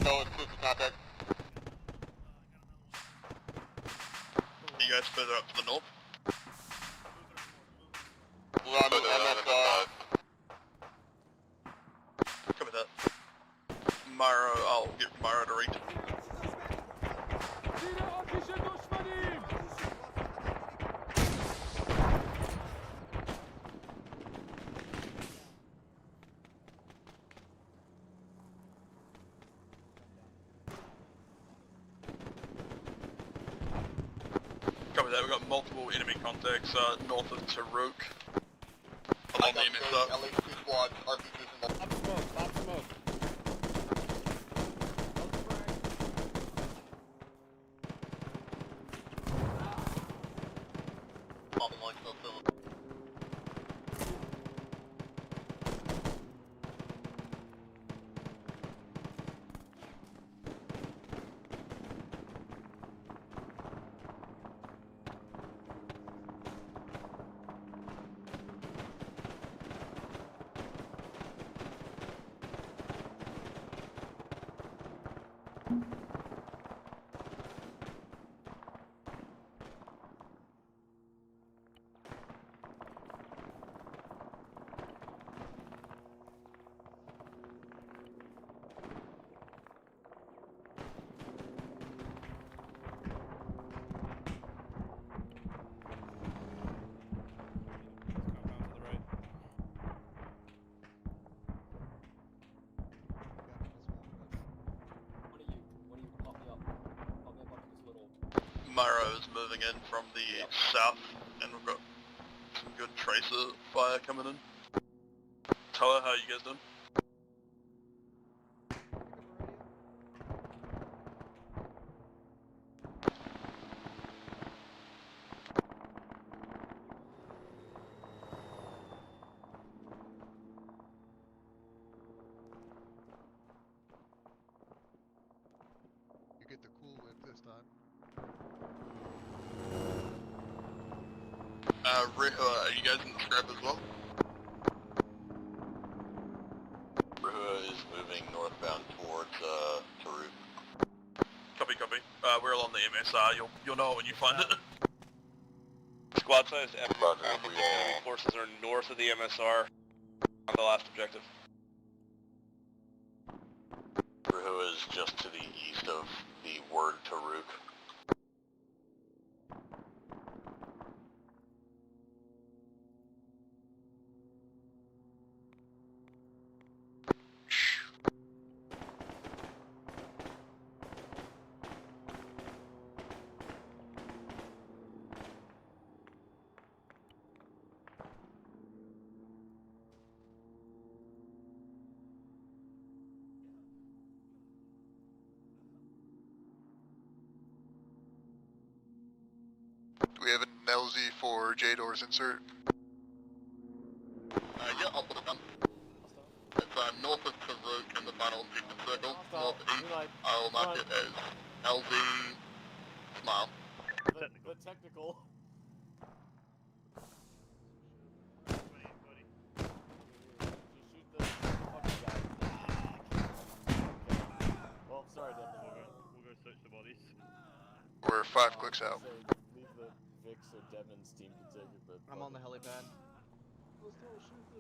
No exclusive contact. You guys further up to the north? We're on the MSR. Copy that. Myro, I'll get Myro to read. Copy that. We've got multiple enemy contacts north of Taruk. I On the got MSR. at least 2 squads, RPGs in the... Pop smoke, pop smoke. Popping like so silly. Myro is moving in from the south, and we've got some good tracer fire coming in. Toa, how you guys doing? You get the cool whip this time. Reho, are you guys in the scrap as well? Ruhua is moving northbound towards, Taruk. Copy, copy. We're all on the MSR. You'll know it when you find it. Squad size F. Roger, Enemy forces are north of the MSR on the last objective. Ruhua is just to the east of the word Taruk. Do we have an LZ for J-Doors insert? Yeah, I'll put it down. It's north of Taruk in the final sequence circle, northeast. I'll mark it as LZ Smile. The technical. Well, sorry, Devin. We'll go search the bodies. We're 5 clicks out. Leave the Vix or Devin's team can take it, but... I'm on the helipad. Let's go,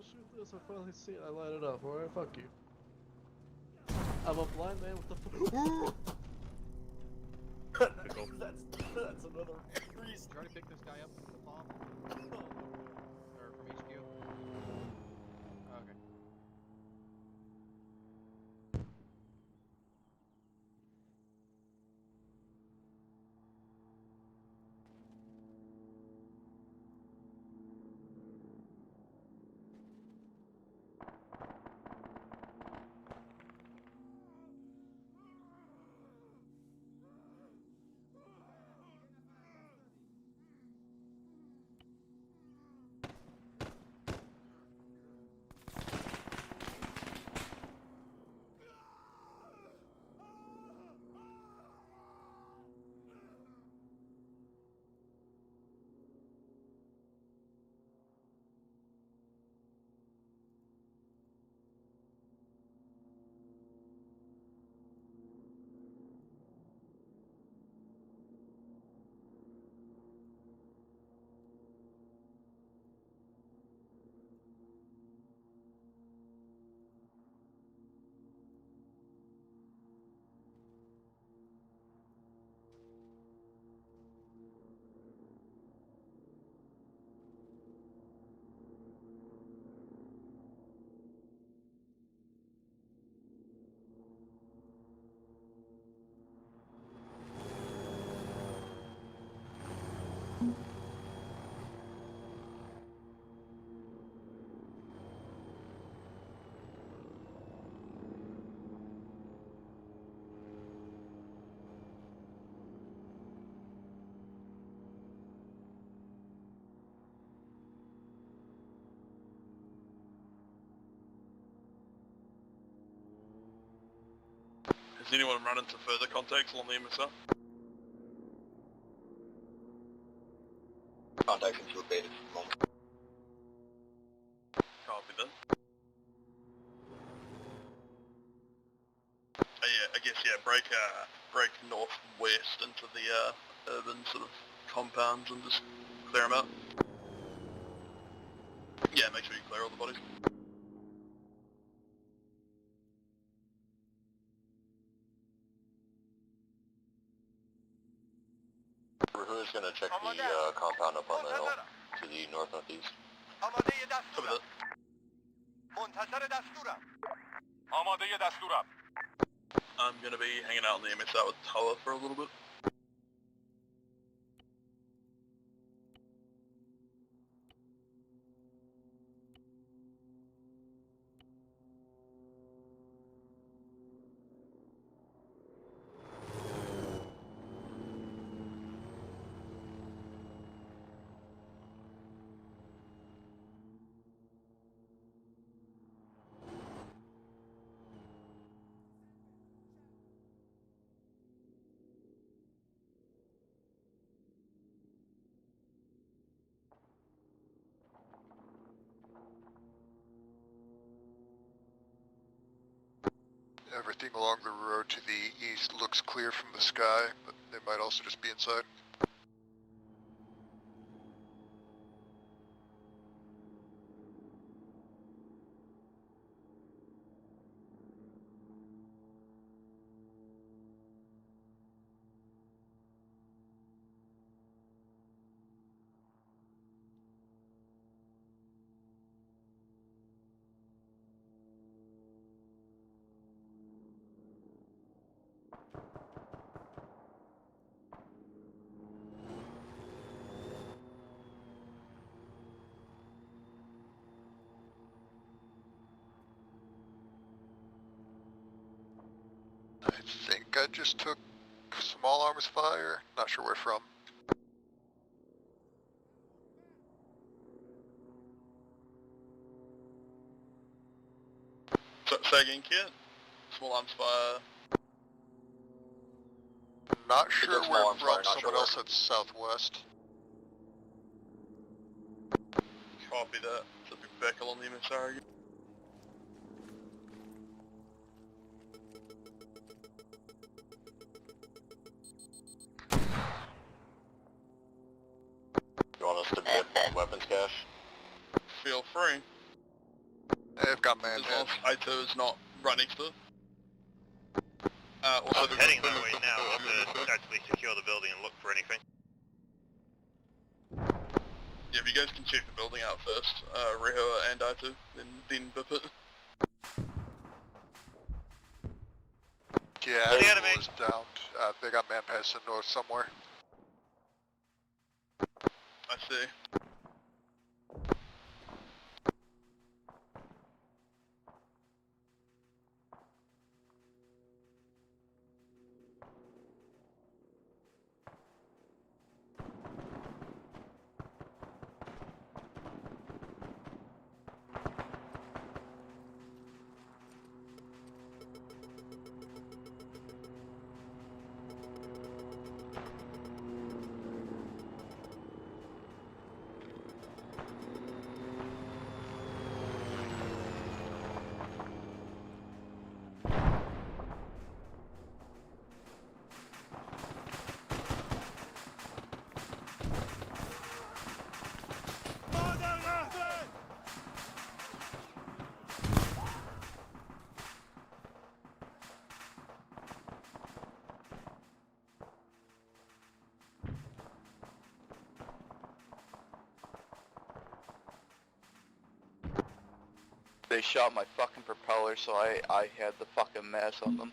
shoot this, I finally see it, I light it up, alright, fuck you. I'm a blind man with the that's another reason. You already picked this guy up from the farm? Or from HQ? Okay. Has anyone run into further contacts along the MSR? Contact into abated at the moment. Copy that. Yeah, I guess, yeah, break northwest into the urban sort of compounds and just clear them out. Yeah, make sure you clear all the bodies. Who's gonna check the compound up on the hill to the north-northeast? آماده دستورم. منتظر دستورم. آماده دستورم. I'm gonna be hanging out in the MSR with Toa for a little bit. Everything along the road to the east looks clear from the sky, but they might also just be inside. I think I just took small arms fire, not sure where from. So, say again, Kit? Small arms fire. Not sure did small where arms from, fire, not someone sure else where. said southwest. Copy that. So be back along the MSR again. You want us to get weapons cache? Feel free. They've got As long manhead. as I2 is not right next to it. Also, I'm heading that way now. I'll actually secure the building and look for anything. Yeah, if you guys can check the building out first, Rehua and I2, then bip it. Yeah, They got a Asheville is down. They got manpads in north somewhere. I see. They shot my fucking propeller, so I had the fucking mess on them.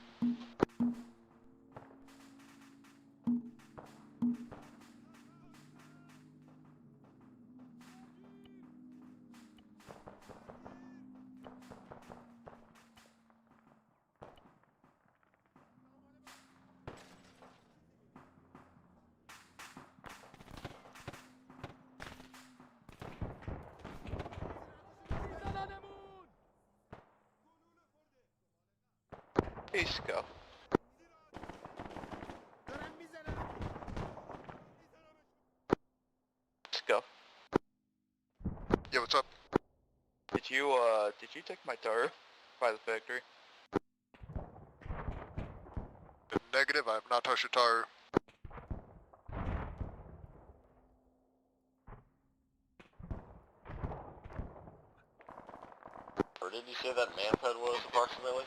Hey, Scuff. Yeah, what's up? Did you take my TRU by the factory? Negative, I have not touched your TRU. Where did you say that manpad was, approximately?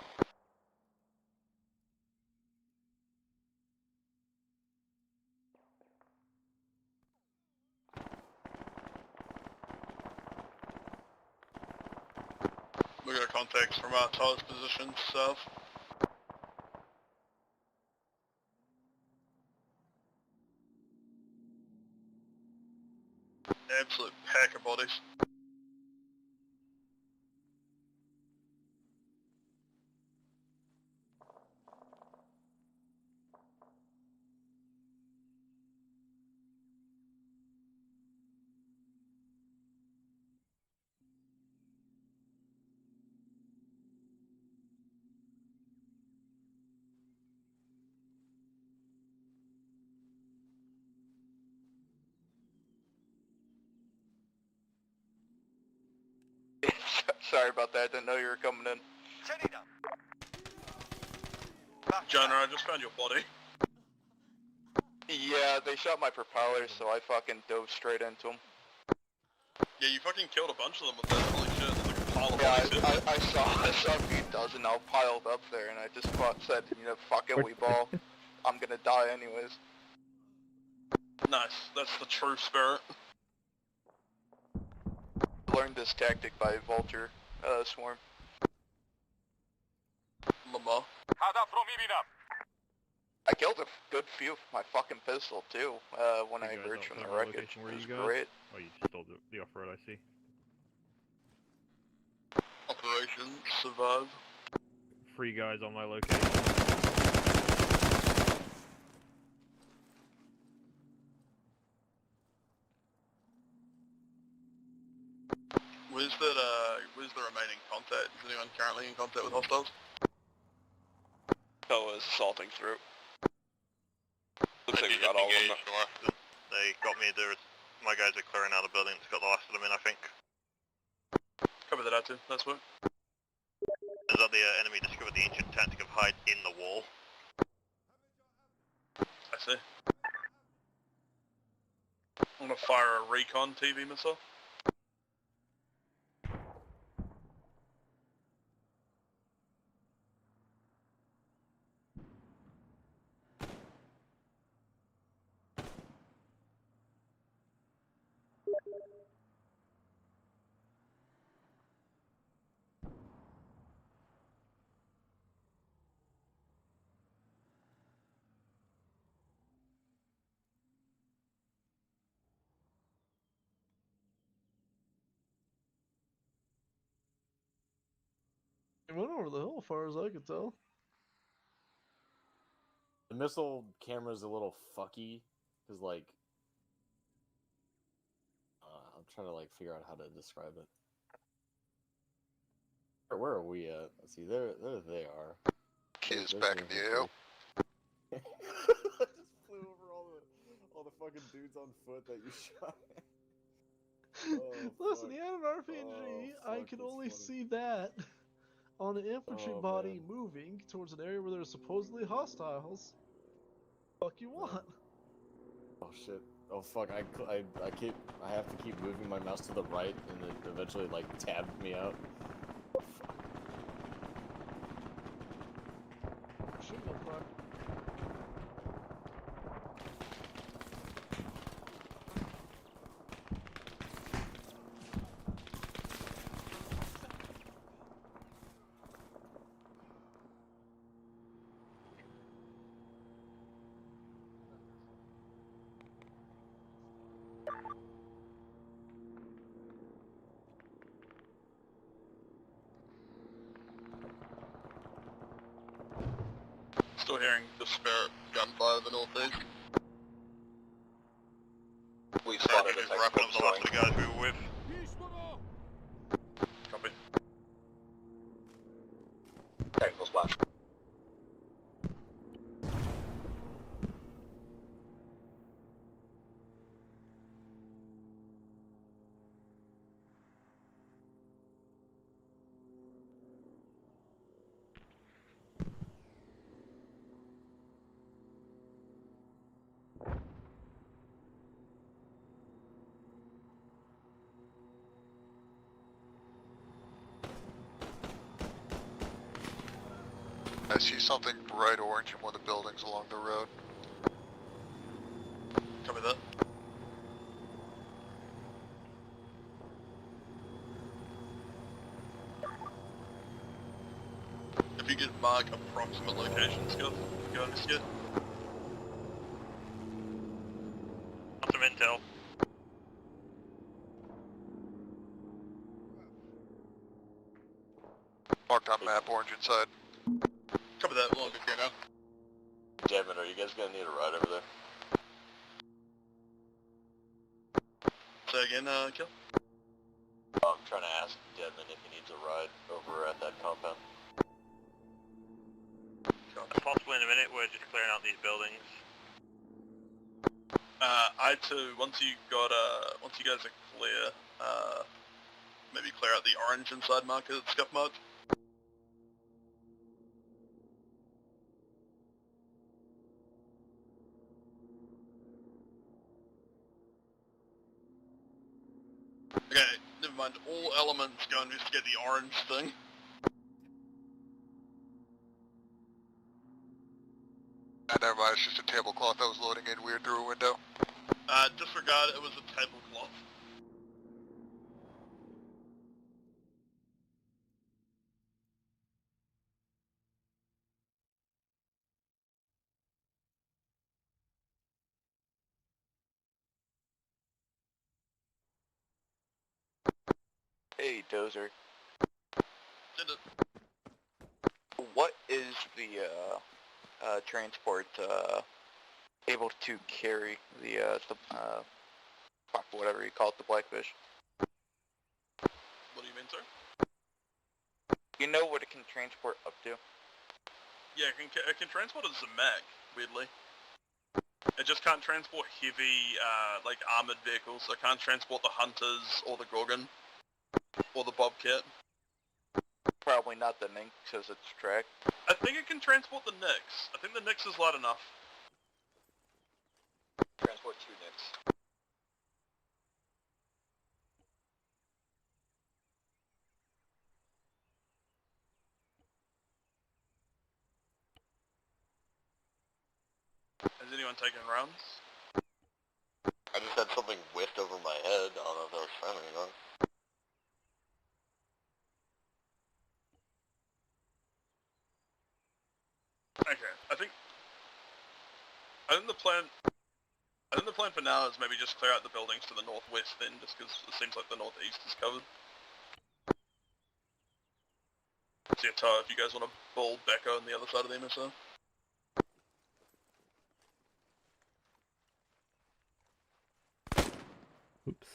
We got contacts from our Tyler's position south. Absolute pack of bodies. Sorry about that, I didn't know you were coming in. Jonah, I just found your body. Yeah, they shot my propeller, so I fucking dove straight into them. Yeah, you fucking killed a bunch of them with that. Holy shit, there's like a pile of Yeah, bodies. I saw a few dozen all piled up there, and I just said, you know, fuck it, we ball. I'm gonna die anyways. Nice, that's the true spirit. Learned this tactic by Vulture, Swarm. Lamar. I killed a good few with my fucking pistol too, when I emerged from the wreckage. It was great. Oh, you stole the off-road, I see. Operation Survive. Free guys on my location. Where's the remaining contact? Is anyone currently in contact with hostiles? Toa is assaulting through. Looks I like we did got all of engage them. the last of them. They got me. My guys are clearing out the building. It's got the last of them in, I think. Cover that out too, that's what. Is that the enemy discovered the ancient tactic of hide in the wall? I see. I'm gonna fire a recon TV missile. It went over the hill, as far as I could tell. The missile camera's a little fucky, cause like, I'm trying to like figure out how to describe it. Where are we at? Let's see, there they are. Kids back in the AO. I just flew over all the fucking dudes on foot that you shot. Listen, the end of RPG, I could only see that on an infantry body moving towards an area where there's supposedly hostiles. Fuck you want? Oh shit. Oh fuck, I have to keep moving my mouse to the right and it eventually like tabbed me out. Shouldn't have fucked. Still hearing the spirit gunfire to the northeast. We spotted Just wrapping up the last of the guys we were with. Copy. Technical splash. I see something bright orange in one of the buildings along the road. Copy that. If you could mark approximate locations, go on this skit. Some intel. Marked on map, orange inside. Copy that, we'll get here now. Devin, are you guys gonna need a ride over there? Say again, Kill? I'm trying to ask Devin if he needs a ride over at that compound. Possibly in a minute, we're just clearing out these buildings. I2, once you guys are clear, maybe clear out the orange inside marker that's scuff marked. Okay, never mind, all elements go and just get the orange thing. Never mind, it's just a tablecloth that was loading in weird through a window. Disregard, it was a tablecloth. Hey, Dozer. What is the transport able to carry the fuck, whatever you call it, the blackfish? What do you mean, sir? You know what it can transport up to? Yeah, it can transport as a mech, weirdly. It just can't transport heavy, like, armored vehicles. It can't transport the Hunters, or the Gorgon, or the Bobcat. Probably not the Mink, because it's tracked. I think it can transport the Nyx. I think the Nyx is light enough. Transport 2 Nyx. Has anyone taken rounds? I just had something whiffed over my head. I don't know if that was friendly or not. Okay, I think the plan for now is maybe just clear out the buildings to the northwest then, just because it seems like the northeast is covered. So yeah, if you guys want to bull back on the other side of the MSO. Oops.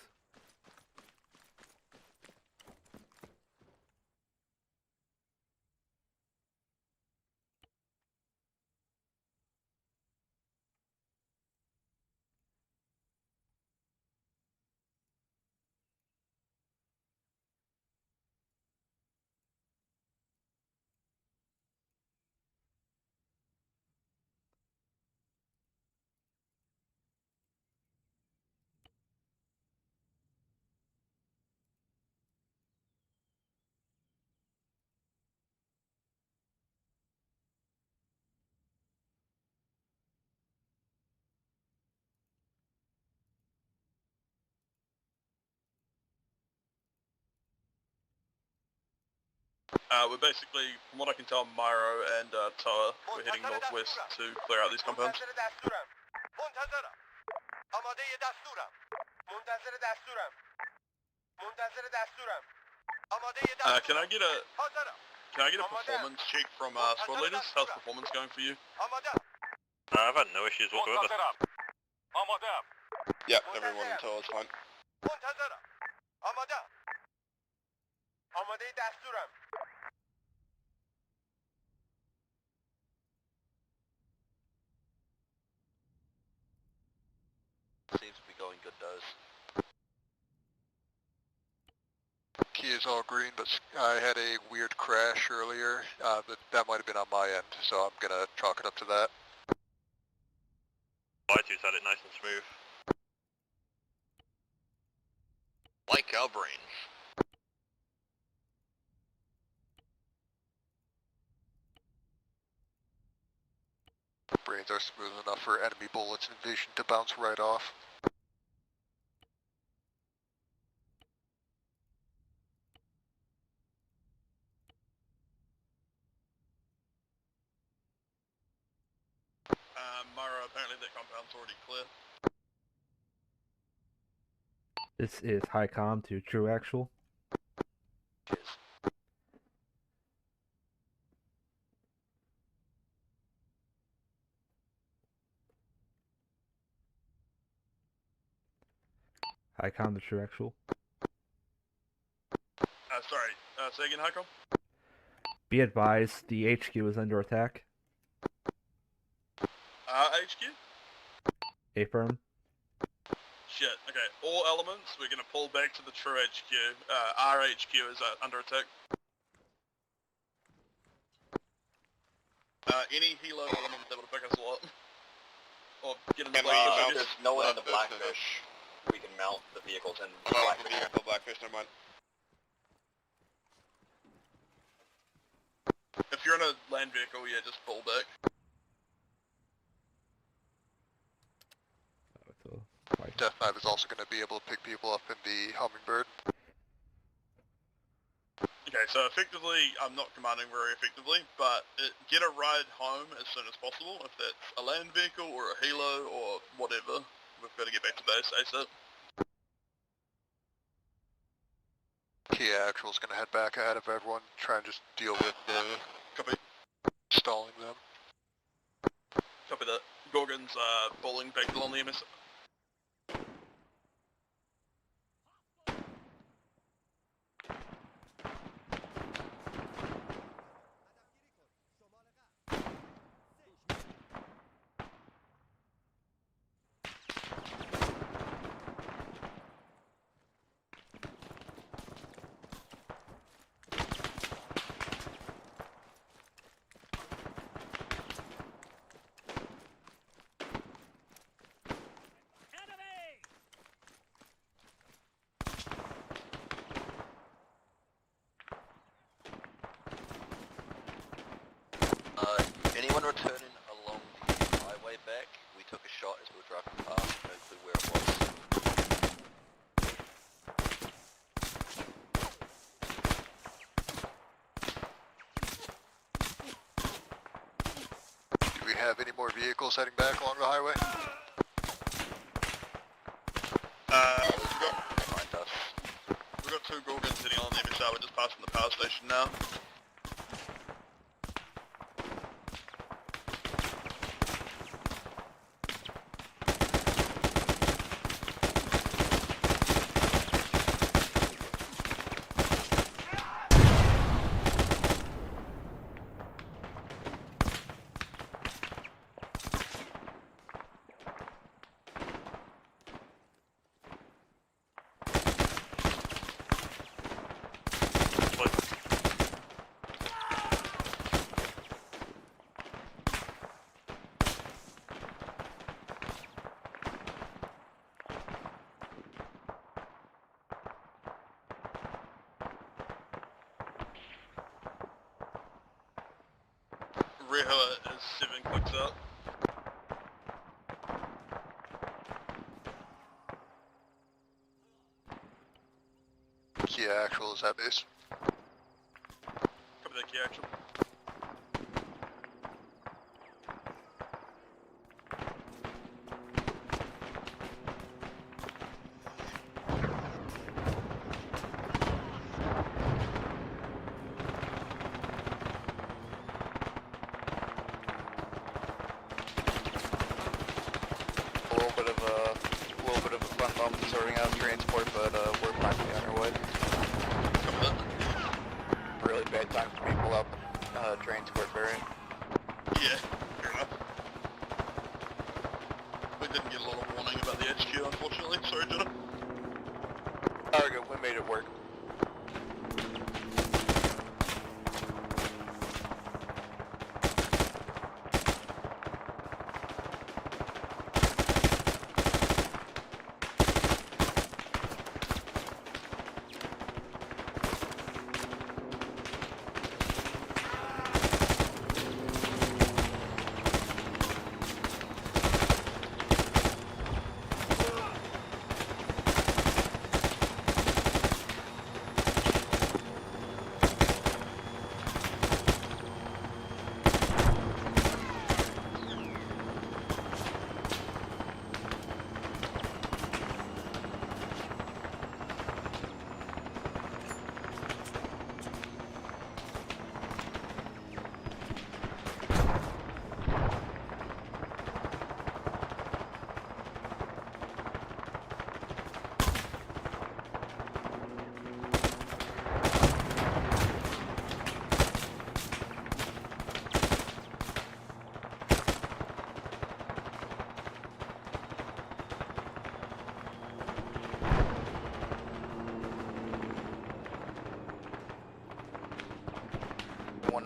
We're basically, from what I can tell, Myro and Toa, we're heading northwest to clear out these compounds. Can I get a performance check from squad leaders? How's performance going for you? I've had no issues whatsoever. Yep, everyone in tow is fine. Seems to be going good, does. Key is all green, but I had a weird crash earlier, but that might have been on my end, so I'm gonna chalk it up to that. Y2's had it nice and smooth. Like our brains. are smooth enough for enemy bullets and vision to bounce right off. Myra, apparently that compound's already clear. This is Highcom to True Actual. Highcom to True Actual. Sorry, say again, Hycom? Be advised, the HQ is under attack. HQ? Affirm. Shit, okay. All elements, we're gonna pull back to the true HQ. Our HQ is under attack. Any helo element that would pick us all up. Or get in the Blackfish. There's no one in the Blackfish. We can mount the vehicles in the Blackfish. The Blackfish, never mind. If you're in a land vehicle, yeah, just pull back. Death Knight is also going to be able to pick people up in the Hummingbird. Okay, so effectively, I'm not commanding very effectively, but get a ride home as soon as possible. If that's a land vehicle or a helo or whatever, we've got to get back to base ASAP. Kia Actual's going to head back ahead of everyone, try and just deal with Copy. stalling them. Copy that. Gorgon's bowling back along the MS. Anyone returning along the highway back, we took a shot as we were driving past, hopefully where it was. Do we have any more vehicles heading back along the highway? We've got two Gorgons sitting on the MSR, we're just passing the power station now. Rehoa is 7 clicks up. Kia Actual is at base. Copy that, Kia Actual. Sorting out transport, but we're finally on our way. Really bad time for people up transport variant. Yeah, fair enough. We didn't get a lot of warning about the HQ, unfortunately. Sorry, Jenna. Alright, good. We made it work.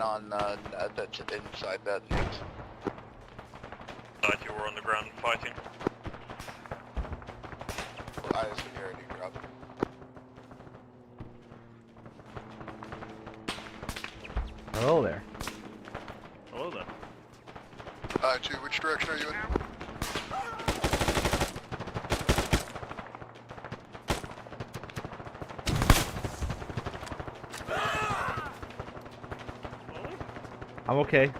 on that's inside that next. Thought you were on the ground fighting. Well, I assume you already dropped. Hello there. Hello there. Two, which direction are you in? I'm okay.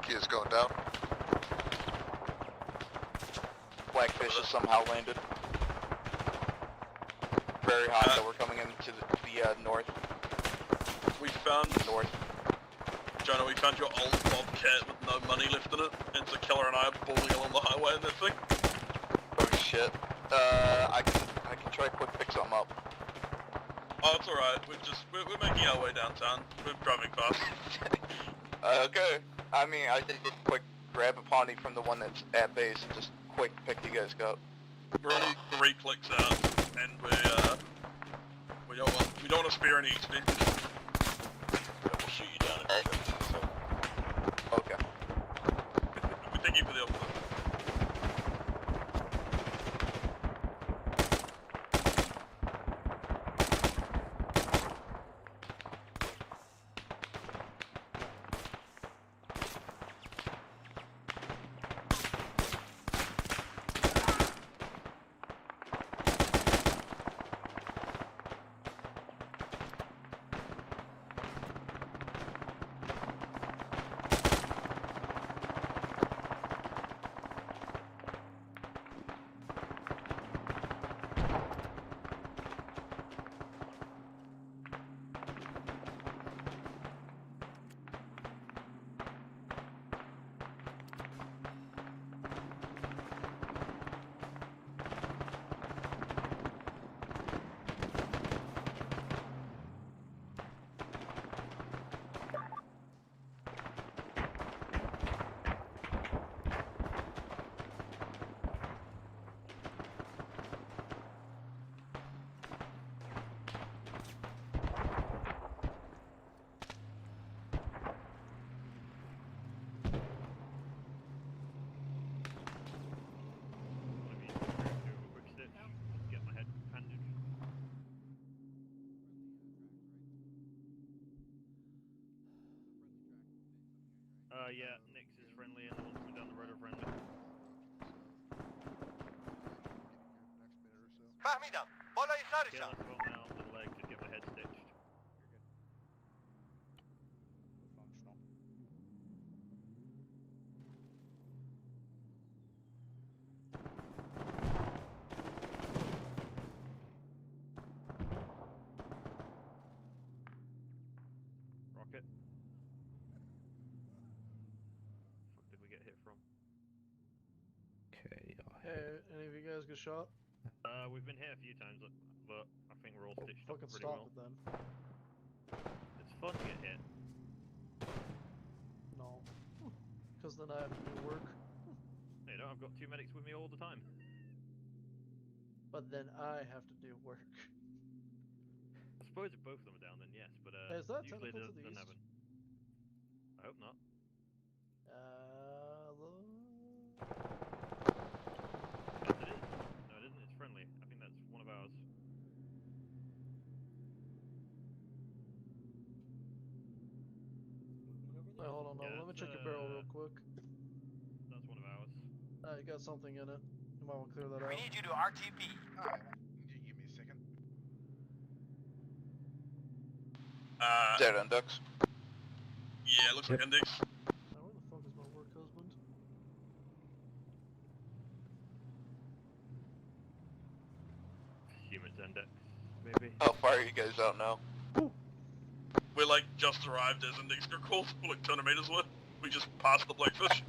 Kia's going down. Blackfish has somehow landed. Very hot, so we're coming into the north. We found... North. Jonah, we found your old Bobcat with no money left in it, and so Keller and I are balling along the highway in that thing. Oh shit. I can try quick pick something up. Oh, it's alright, we're making our way downtown. We're driving fast. Okay. I mean, I did a quick grab a pawnee from the one that's at base and just quick pick you guys up. We're only 3 clicks out, and we don't want to spare any XP. We'll shoot you down if you go, so. Okay. We thank you for the offer. Yeah, Nix is friendly and the ones coming down the road are friendly. فهمیدم. بالای Yeah, سرشم. let's go now to the leg to get my head stitched. Functional. Rocket. Fuck did we get hit from? Okay. Hey, any of you guys get shot? We've been hit a few times, but I think we're all stitched up Fucking pretty stop well. it then. It's fun to get hit. No. Because then I have to do work. You know, I've got 2 medics with me all the time. But then I have to do work. I suppose if both of them are down, then yes, but Hey, is that usually tentacle to the doesn't east? happen. I hope not. Yes, it is. No, it isn't. It's friendly. I think that's one of ours. Wait, hold on, no, Yeah, let me check your barrel real quick. That's one of ours. You got something in it. You might want to clear that out. We need you to RTP. Give me a second. Is that Index? Yeah, it looks like Index. Now, where the fuck is my work husband? Humans index, maybe. How far are you guys out now? like just arrived as an extra call, like 200 meters away. We just passed the blackfish.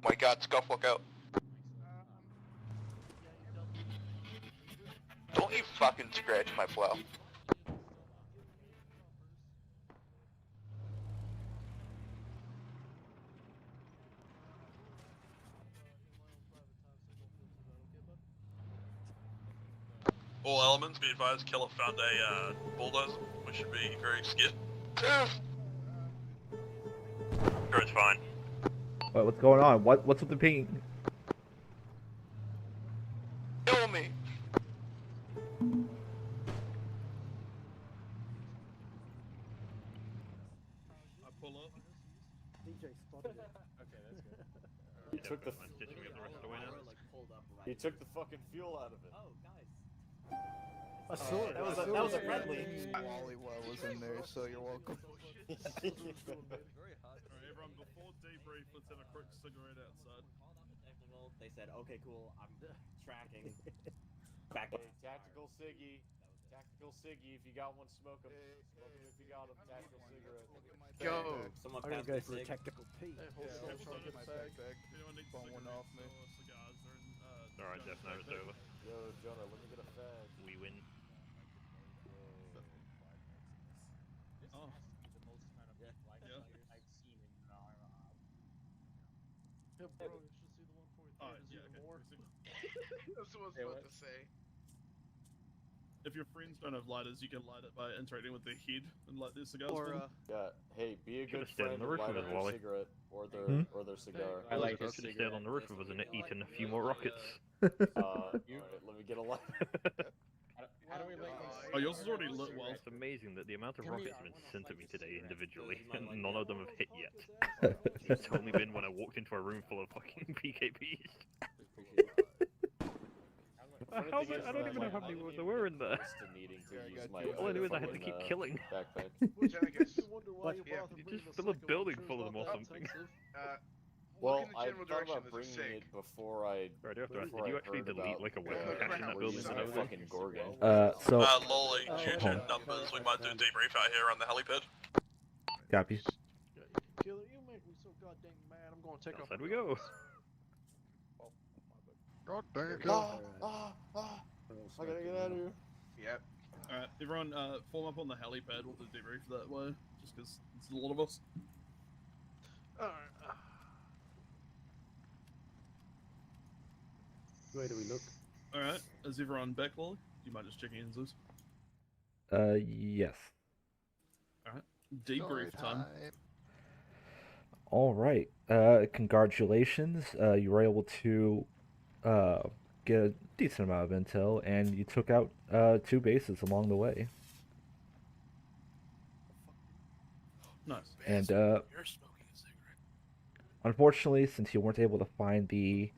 My god, Scuff, look out. Don't you fucking scratch my plow. All elements, be advised, Killer found a bulldozer. We should be very scared. Sure, it's fine. What's going on? What's with the ping? Kill me! I pull up. DJ spotted it. Okay, that's good. He took the He took the fucking fuel out of it. Oh, guys. I saw it. That was a friendly. Wally was in there, so you're welcome. Alright, everyone, before debrief, let's have a quick cigarette outside. Technical. They said, okay, cool. I'm tracking. Back. Hey, tactical Siggy. Tactical Siggy, if you got one, smoke 'em. Smoke 'em if you got 'em. Tactical cigarette. Go! Someone I'm gonna pass go me for a cig. tactical P. Hey, hold on, trying to get my backpack. Anyone need Bum one off me. or cigars? They're in, Alright, Death Note is over. Yo, Jonah, let me get a fag. We win. Oh. Yeah, bro, you should see the 143. Alright, There's yeah, even okay. more. That's what I was about to say. If your friends don't have lighters, you can light it by interacting with their head and light their cigars. Or, for them. Yeah, hey, be a good Should've stayed friend on the and roof light with up us, their Wally. cigarette or their cigar. I like it. Should have stayed on the roof with us and eaten a few more rockets. Alright, let me get a light. How do we make Oh, yours is already lit well. It's amazing that the amount of rockets have been sent to me today individually, and none of them have hit yet. It's only been when I walked into a room full of fucking PKPs. I don't even know how many there were in there. All I knew is I had to keep killing. Backpack. Which I guess you wonder why you bother You bringing just the fill a second one, building sure full of it's them or not that something. expensive. Well, in the I general thought direction, about there's a bringing sig. it before I. Right after that, before did you I actually heard delete about like a the weapon cache in that building release and of everything? fucking Gorgon. So. Lolly, due to numbers, we might do a debrief out here on the helipad. Copy. Killer, you make me so goddamn mad. I'm gonna take off. Outside we go. God dang it, I gotta get out of here. Yep. Alright, everyone, form up on the helipad. We'll do debrief that way, just because it's a lot of us. Alright. Where do we look? Alright, is everyone back, Lolly? Do you mind just checking in, Zeus? Yes. Alright, debrief time. All right. Congratulations. You were able to get a decent amount of intel, and you took out 2 bases along the way. Nice. And You're smoking a cigarette. unfortunately, since you weren't able to find the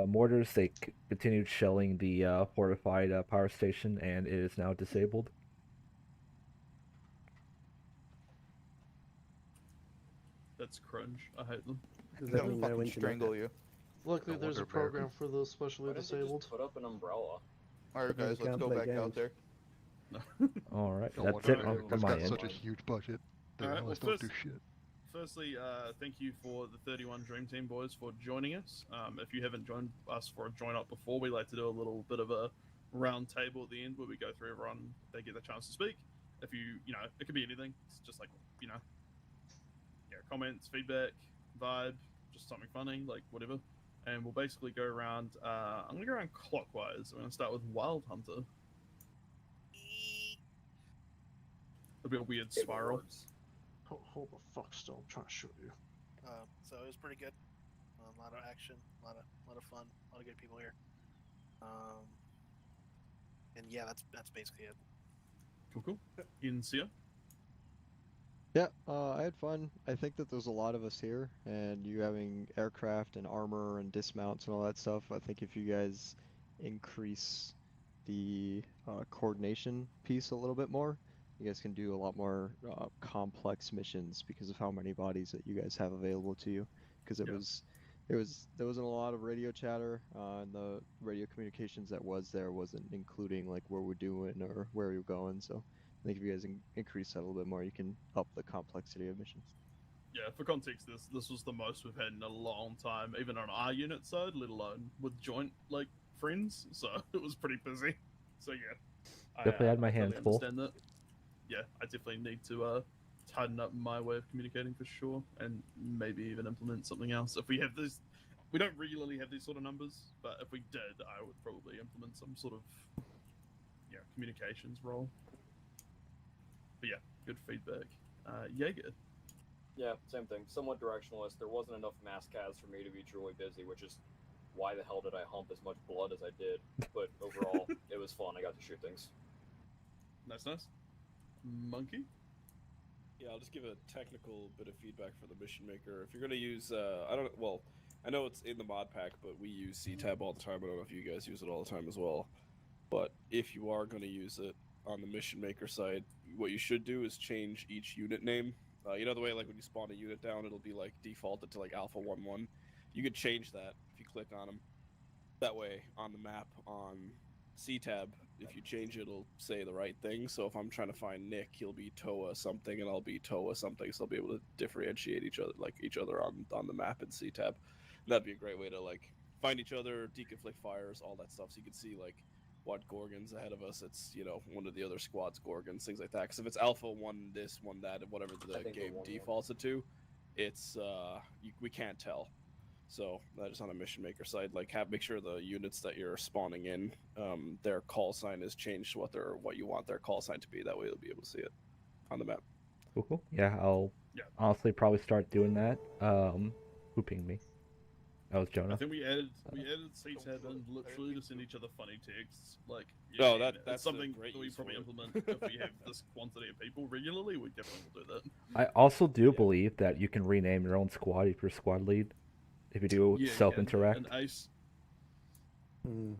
mortars, they continued shelling the fortified power station, and it is now disabled. That's cringe. I hate them. They'll fucking strangle you. Luckily, No there's a wonder program for the specially disabled. Put up an umbrella. Alright guys, let's go back out there. All right, No that's wonder it on America's my got end. such a huge budget. They Alright, almost well, don't do shit. Firstly, thank you for the 31 Dream Team boys for joining us. If you haven't joined us for a join up before, we like to do a little bit of a round table at the end where we go through everyone. They get the chance to speak. If you know, it could be anything. It's just like, you know, yeah, comments, feedback, vibe, just something funny, like whatever. And we'll basically go around. I'm gonna go around clockwise. I'm gonna start with Wild Hunter. It'll be a weird spiral. Hold the fuck still. I'm trying to show you. So it was pretty good. A lot of action, a lot of fun, a lot of good people here. And yeah, that's basically it. Cool. Insia. Yeah, I had fun. I think that there's a lot of us here, and you having aircraft and armor and dismounts and all that stuff. I think if you guys increase the coordination piece a little bit more, you guys can do a lot more complex missions because of how many bodies that you guys have available to you. Because it was there wasn't a lot of radio chatter, and the radio communications that was there wasn't including like where we're doing or where we're going. So I think if you guys increase that a little bit more, you can up the complexity of missions. Yeah, for context, this was the most we've had in a long time, even on our unit side, let alone with joint like friends. So it was pretty busy. So yeah, Definitely had my I hands totally full. understand that. Yeah, I definitely need to tighten up my way of communicating for sure, and maybe even implement something else. If we have this, we don't regularly have these sort of numbers, but if we did, I would probably implement some sort of communications role. But yeah, good feedback. Jaeger. Yeah, same thing. Somewhat directionalist. There wasn't enough mass casts for me to be truly busy, which is why the hell did I hump as much blood as I did? But overall, it was fun. I got to shoot things. Nice. Monkey? Yeah, I'll just give a technical bit of feedback for the mission maker. If you're gonna use, I know it's in the mod pack, but we use CTAB all the time. I don't know if you guys use it all the time as well. But if you are gonna use it on the mission maker side, what you should do is change each unit name. You know the way like when you spawn a unit down, it'll be like defaulted to like Alpha 1-1. You could change that if you click on them. That way, on the map on CTAB, if you change it, it'll say the right thing. So if I'm trying to find Nick, he'll be Toa something, and I'll be Toa something. So I'll be able to differentiate each other on the map in CTAB. And that'd be a great way to like find each other, deconflict fires, all that stuff. So you can see like what Gorgon's ahead of us. It's one of the other squad's Gorgons, things like that. Because if it's Alpha 1 this, 1 that, and whatever the game defaults it to, it's we can't tell. So just on a mission maker side, like make sure the units that you're spawning in, their call sign is changed to what you want their call sign to be. That way you'll be able to see it on the map. Cool. Yeah, I'll honestly probably start doing that. Who pinged me? That was Jonah. I think we added CTAB and literally to send each other funny texts. Like, that's something great that we use probably for it. implement if we have this quantity of people regularly. We definitely will do that. I also do believe that you can rename your own squad if you're squad lead. If you do self-interact. An ace. You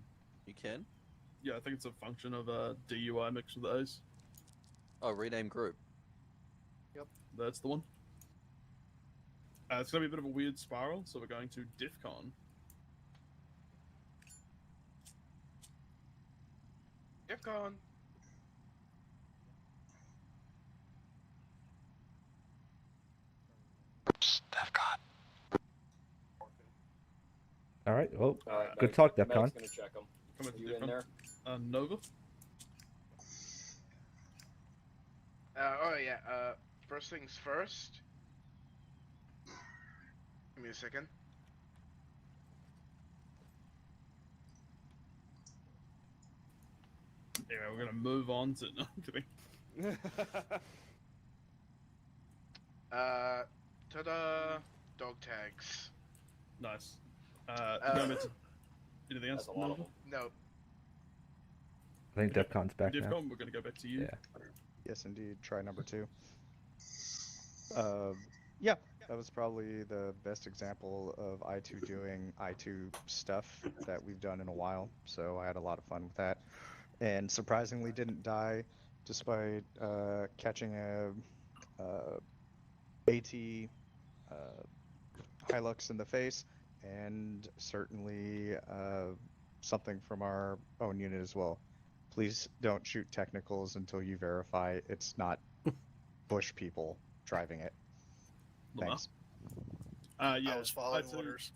can? Yeah, I think it's a function of DUI mixed with ace. Oh, rename group. Yep, that's the one. It's going to be a bit of a weird spiral, so we're going to DEFCON. DEFCON! DEFCON. All right. Well, Alright, good talk, DEFCON. Medic's gonna check them. Coming You in there? Nova? First things first. Give me a second. Anyway, we're going to move on to... No, I'm kidding. Ta-da! Dog tags. Nice. Anything else? Nova? No. I think DEFCON's back now. DEFCON, we're going to go back to you. Yeah. Yes, indeed. Try number 2. Yeah, that was probably the best example of I2 doing I2 stuff that we've done in a while, so I had a lot of fun with that. And surprisingly didn't die despite catching a AT Hilux in the face, and certainly something from our own unit as well. Please don't shoot technicals until you verify it's not bush people driving it. Thanks. Yeah, I was following I2, orders.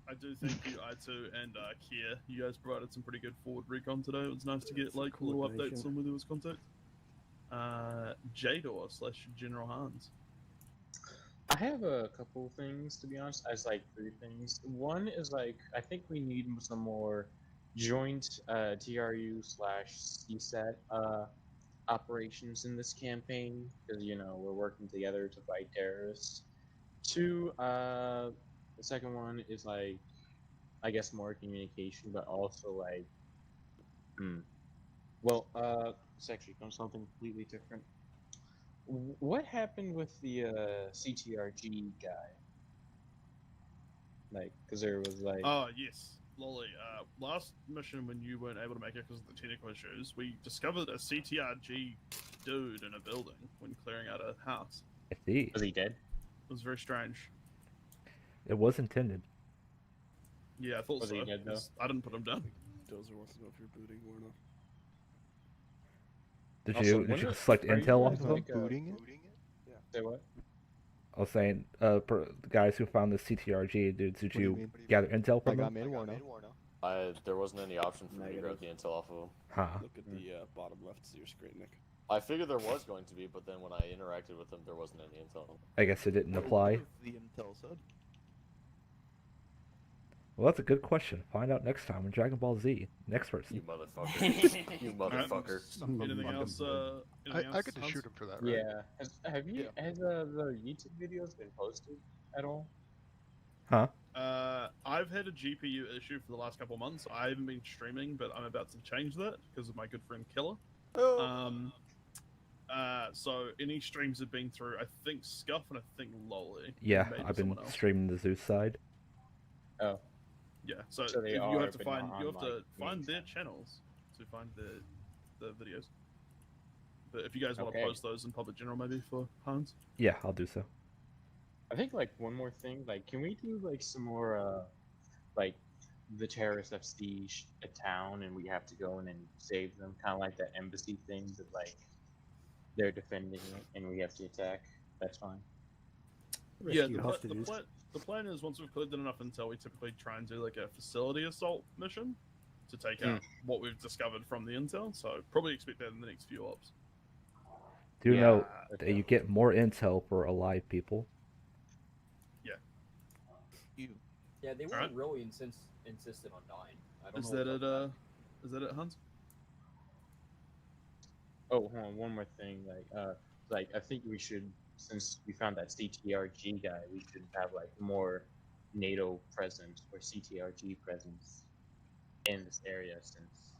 I do thank you, I2 and Kia. You guys provided some pretty good forward recon today. It was nice to get like little updates on where there was contact. Jador / General Hans. I have a couple things, to be honest. I was like 3 things. One is like, I think we need some more joint TRU / CSAT operations in this campaign, because, we're working together to fight terrorists. 2, the second one is like, I guess more communication, but also like, this actually comes something completely different. What happened with the CTRG guy? Like, because there was like... Oh, yes. Lolly, last mission when you weren't able to make it because of the technical issues, we discovered a CTRG dude in a building when clearing out a house. I see. Was he dead? It was very strange. It was intended. Yeah, I thought Was so. he dead, though? 'cause I didn't put him down. Dozer wants to know if you're booting or not. Did Also, you when are select you intel off guys, of them? like, Booting it? Yeah. Say what? I was saying, the guys who found the CTRG, did What do you you mean? gather intel I from got them? main war now. There wasn't any option for me to grab the intel off of them. Huh. Look at the bottom left of your screen, Nick. I figured there was going to be, but then when I interacted with them, there wasn't any intel. I guess it didn't apply. The intel said. Well, that's a good question. Find out next time on Dragon Ball Z. Next person. You motherfucker. You motherfucker. Anything else? I get to shoot him for that, right? Yeah. Has the YouTube videos been posted at all? Huh? I've had a GPU issue for the last couple months. I haven't been streaming, but I'm about to change that because of my good friend Killer. So any streams have been through, I think Scuff and I think Lolly. Yeah, maybe I've been someone else. streaming the Zeus side. Oh. Yeah, so they you are, have to but find not you on, have to like, find main their channels to find the videos. But if you guys want to Okay. post those in public general, maybe for Hans. Yeah, I'll do so. I think like one more thing, like can we do like some more like the terrorists have sieged a town and we have to go in and save them, kind of like that embassy thing that like they're defending it and we have to attack. That's fine. Yeah, the plan is once we've collected enough intel, we typically try and do like a facility assault mission to take out what we've discovered from the intel. So probably expect that in the next few ops. Do note that you get more intel for alive people. Yeah. Yeah, they weren't really insistent on dying. I don't Is know that what it? Is that it, Hans? Oh, hold on, one more thing. Like I think we should, since we found that CTRG guy, we should have like more NATO presence or CTRG presence in this area since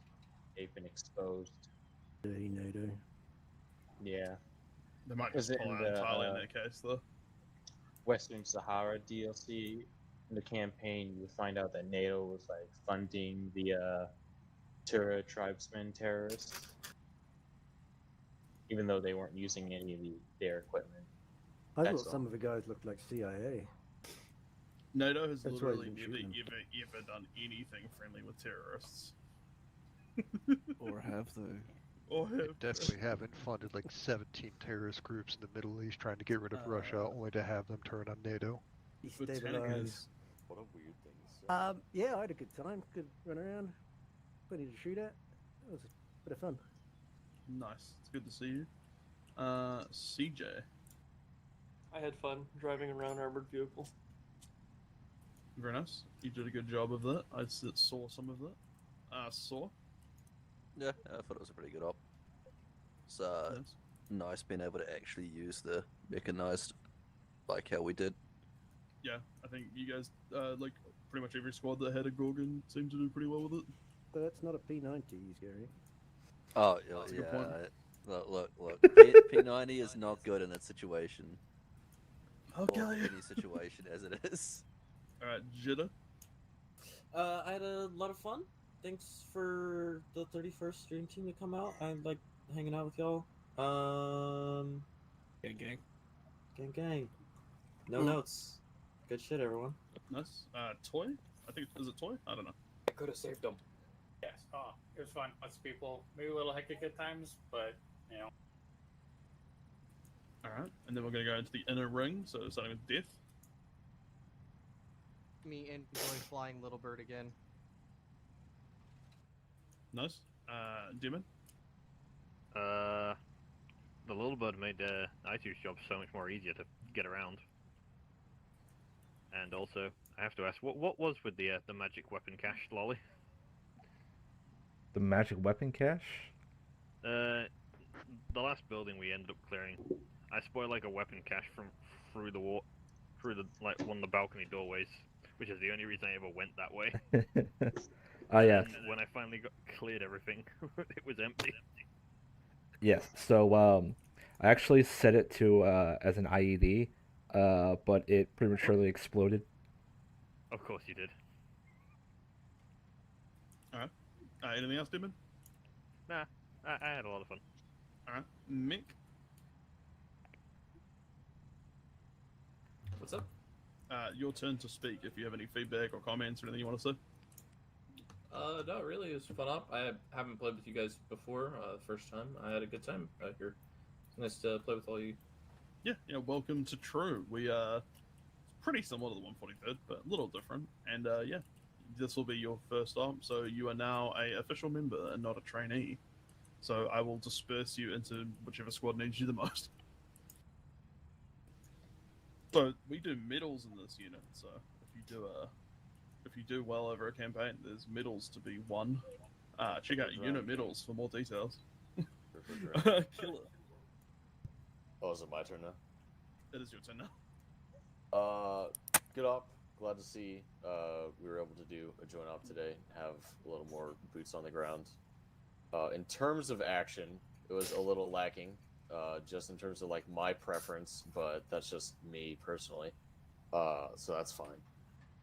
they've been exposed. Dirty NATO. Yeah. They might Was just it pull in out the entirely in that case, though. Western Sahara DLC in the campaign? You would find out that NATO was like funding the TRU tribesmen terrorists, even though they weren't using any of their equipment. I That's thought some of the guys looked like CIA. NATO has That's why literally you never, shoot them. ever done anything friendly with terrorists. Or have they? Or have Definitely haven't funded like 17 terrorist groups in the Middle East trying to get rid of Russia, only to have them turn on NATO. Destabilize. What a weird thing to say. Yeah, I had a good time. Good run around. Plenty to shoot at. It was a bit of fun. Nice. It's good to see you. CJ. I had fun driving around armored vehicle. Very nice. You did a good job of that. I saw some of that. Saw. Yeah, I thought it was a pretty good op. It's nice being able to actually use the mechanized like how we did. Yeah, I think you guys, like pretty much every squad that had a Gorgon seemed to do pretty well with it. But that's not a P90, Gary. Oh, That's a good point. Look. P90 is not good in that situation. Okay. Or any situation as it is. Alright, Jitta. I had a lot of fun. Thanks for the 31st stream team to come out. I like hanging out with y'all. Gang. No notes. Good shit, everyone. Nice. Toy? I think, is it Toy? I don't know. I could have saved them. Yes. Oh, it was fun. Lots of people. Maybe a little hectic at times, but you know. Alright, and then we're gonna go into the inner ring, so starting with Death. Me enjoy flying Little Bird again. Nice. Demon? The little bird made I2's job so much more easier to get around. And also, I have to ask, what was with the magic weapon cache, Lolly? The magic weapon cache? The last building we ended up clearing, I spoiled like a weapon cache from through the like one of the balcony doorways, which is the only reason I ever went that way. Ah, yes. And when I finally cleared everything, it was empty. Yes. So I actually set it to as an IED, but it prematurely exploded. Of course you did. Alright. Anything else, Demon? Nah, I had a lot of fun. Alright. Mink? What's up? your turn to speak if you have any feedback or comments or anything you want to say. No, really, it was fun up. I haven't played with you guys before. The first time, I had a good time out here. It's nice to play with all you. Yeah, welcome to TRU. We pretty similar to the 143rd, but a little different. And yeah, this will be your first op, so you are now a official member and not a trainee. So I will disperse you into whichever squad needs you the most. So we do medals in this unit. So if you do well over a campaign, there's medals to be won. Check out unit medals for more details. Killer. Oh, is it my turn now? It is your turn now. Good op. Glad to see we were able to do a joint op today. Have a little more boots on the ground. In terms of action, it was a little lacking, just in terms of like my preference, but that's just me personally. So that's fine.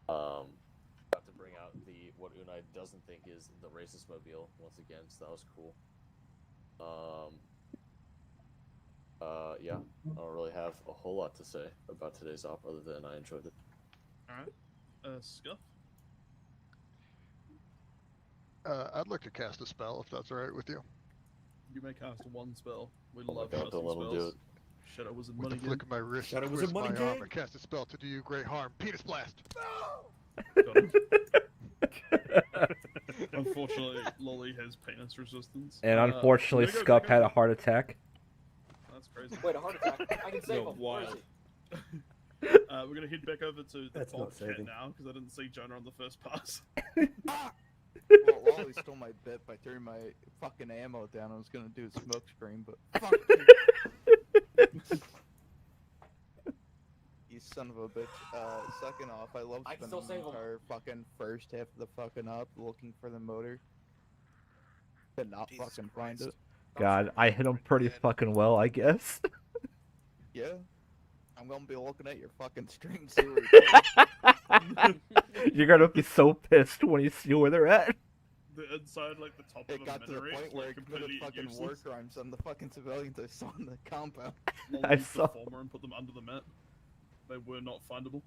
Got to bring out what Unai doesn't think is the racist mobile once again, so that was cool. Yeah, I don't really have a whole lot to say about today's op other than I enjoyed it. Alright. Scuff? I'd like to cast a spell if that's alright with you. You may cast one spell. We Oh my love God, casting don't let him do spells. it. Shadow Wizard With Money the flick of my wrist, Shadow twist Wizard my Money arm, Gang. and cast a spell to do you great harm. Penis blast! Unfortunately, Lolly has penis resistance. And unfortunately, Go, Scup go. had a heart attack. That's crazy. Wait, a heart attack? I can save No, him. Where is wild. he? We're gonna head back over to the That's not Bobcat saving. now because I didn't see Jonah on the first pass. Well, Wally stole my bit by throwing my fucking ammo down. I was gonna do a smoke screen, but fuck you. You son of a bitch. Second off, I love I can spending still the save 'em. entire fucking first half of the fucking up looking for the motor. But not fucking find it. God, I hit him pretty fucking well, I guess. Yeah. I'm gonna be looking at your fucking stream soon. You're gonna be so pissed when you see where they're at. The inside, like the top It of got a to the minaret, point where like, it committed completely fucking war useless. crimes on the fucking civilians I saw in the compound. I Lolly's the saw. former and put them under the map. They were not findable.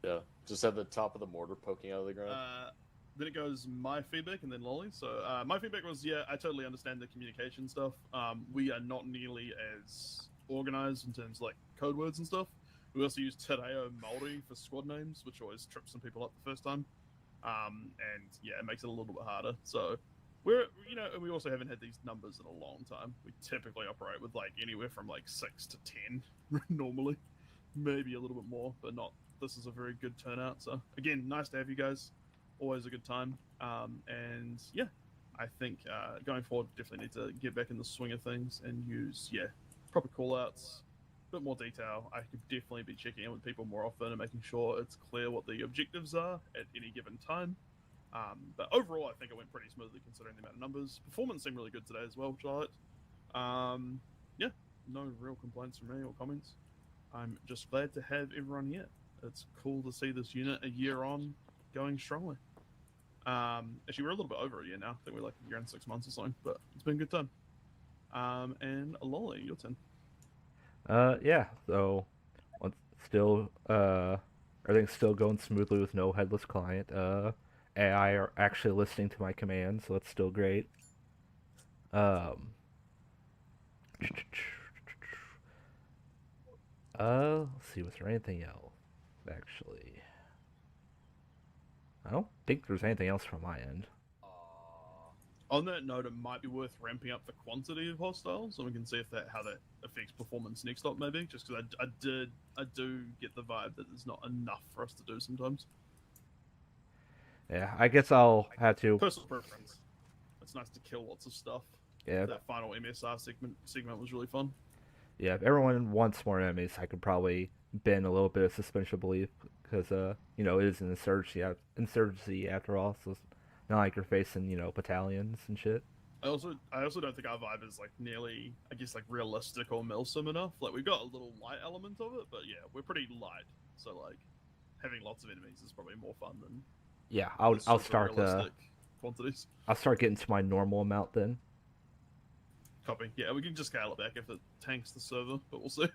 Yeah, just had the top of the mortar poking out of the ground. Then it goes my feedback and then Lolly. So my feedback was, yeah, I totally understand the communication stuff. We are not nearly as organized in terms of like code words and stuff. We also use Tadeo Maori for squad names, which always trips some people up the first time. And yeah, it makes it a little bit harder. So we're, and we also haven't had these numbers in a long time. We typically operate with like anywhere from like 6 to 10 normally, maybe a little bit more, but not. This is a very good turnout. So again, nice to have you guys. Always a good time. And yeah, I think going forward, definitely need to get back in the swing of things and use proper callouts, a bit more detail. I could definitely be checking in with people more often and making sure it's clear what the objectives are at any given time. But overall, I think it went pretty smoothly considering the amount of numbers. Performance seemed really good today as well, which I liked. Yeah, no real complaints from me or comments. I'm just glad to have everyone here. It's cool to see this unit a year on going strongly. Actually, we're a little bit over a year now. I think we're like a year and 6 months or so, but it's been a good time. And Lolly, your turn. Yeah, so still everything's still going smoothly with no headless client. AI are actually listening to my commands, so that's still great. Let's see, was there anything else? Actually, I don't think there's anything else from my end. On that note, it might be worth ramping up the quantity of hostiles, and we can see how that affects performance next up, maybe. Just because I do get the vibe that there's not enough for us to do sometimes. Yeah, I guess I'll have to. Personal preference. It's nice to kill lots of stuff. Yeah. That final MSR segment was really fun. Yeah, if everyone wants more enemies, I could probably bend a little bit of suspension of belief because it is an insurgency after all, so it's not like you're facing battalions and shit. I also don't think our vibe is like nearly, I guess, like realistic or milsim enough. Like we've got a little light element of it, but yeah, we're pretty light. So like having lots of enemies is probably more fun than Yeah, I'll super start realistic quantities. I'll start getting to my normal amount then. Copy. Yeah, we can just scale it back if it tanks the server, but we'll see.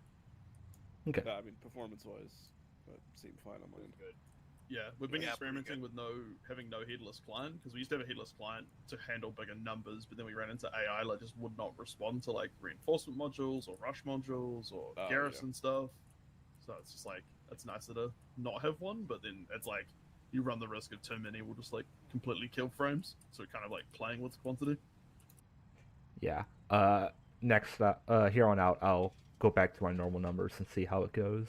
Okay. I mean, performance-wise, that seemed fine on my end. Good. Yeah, we've been Yeah, pretty experimenting with having no headless client because we used to have a headless client to handle bigger numbers, but then we ran into AI that just would not respond to like reinforcement modules or rush modules or Oh, garrison stuff. So it's just like it's nicer to not have one, but then it's like you run the risk of too many will just like completely kill frames. So kind of like playing with quantity. Yeah. Next, here on out, I'll go back to my normal numbers and see how it goes.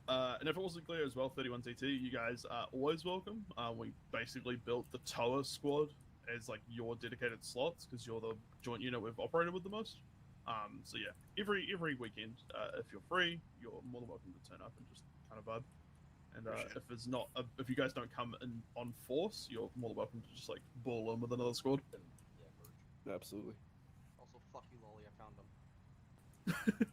And if it wasn't clear as well, 31TT, you guys are always welcome. We basically built the TOA squad as like your dedicated slots because you're the joint unit we've operated with the most. So yeah, every weekend, if you're free, you're more than welcome to turn up and just kind of vibe. And if it's not, if you guys don't come in on force, you're more than welcome to just like ball in with another squad. Absolutely. Also, fuck you, Lolly. I found them.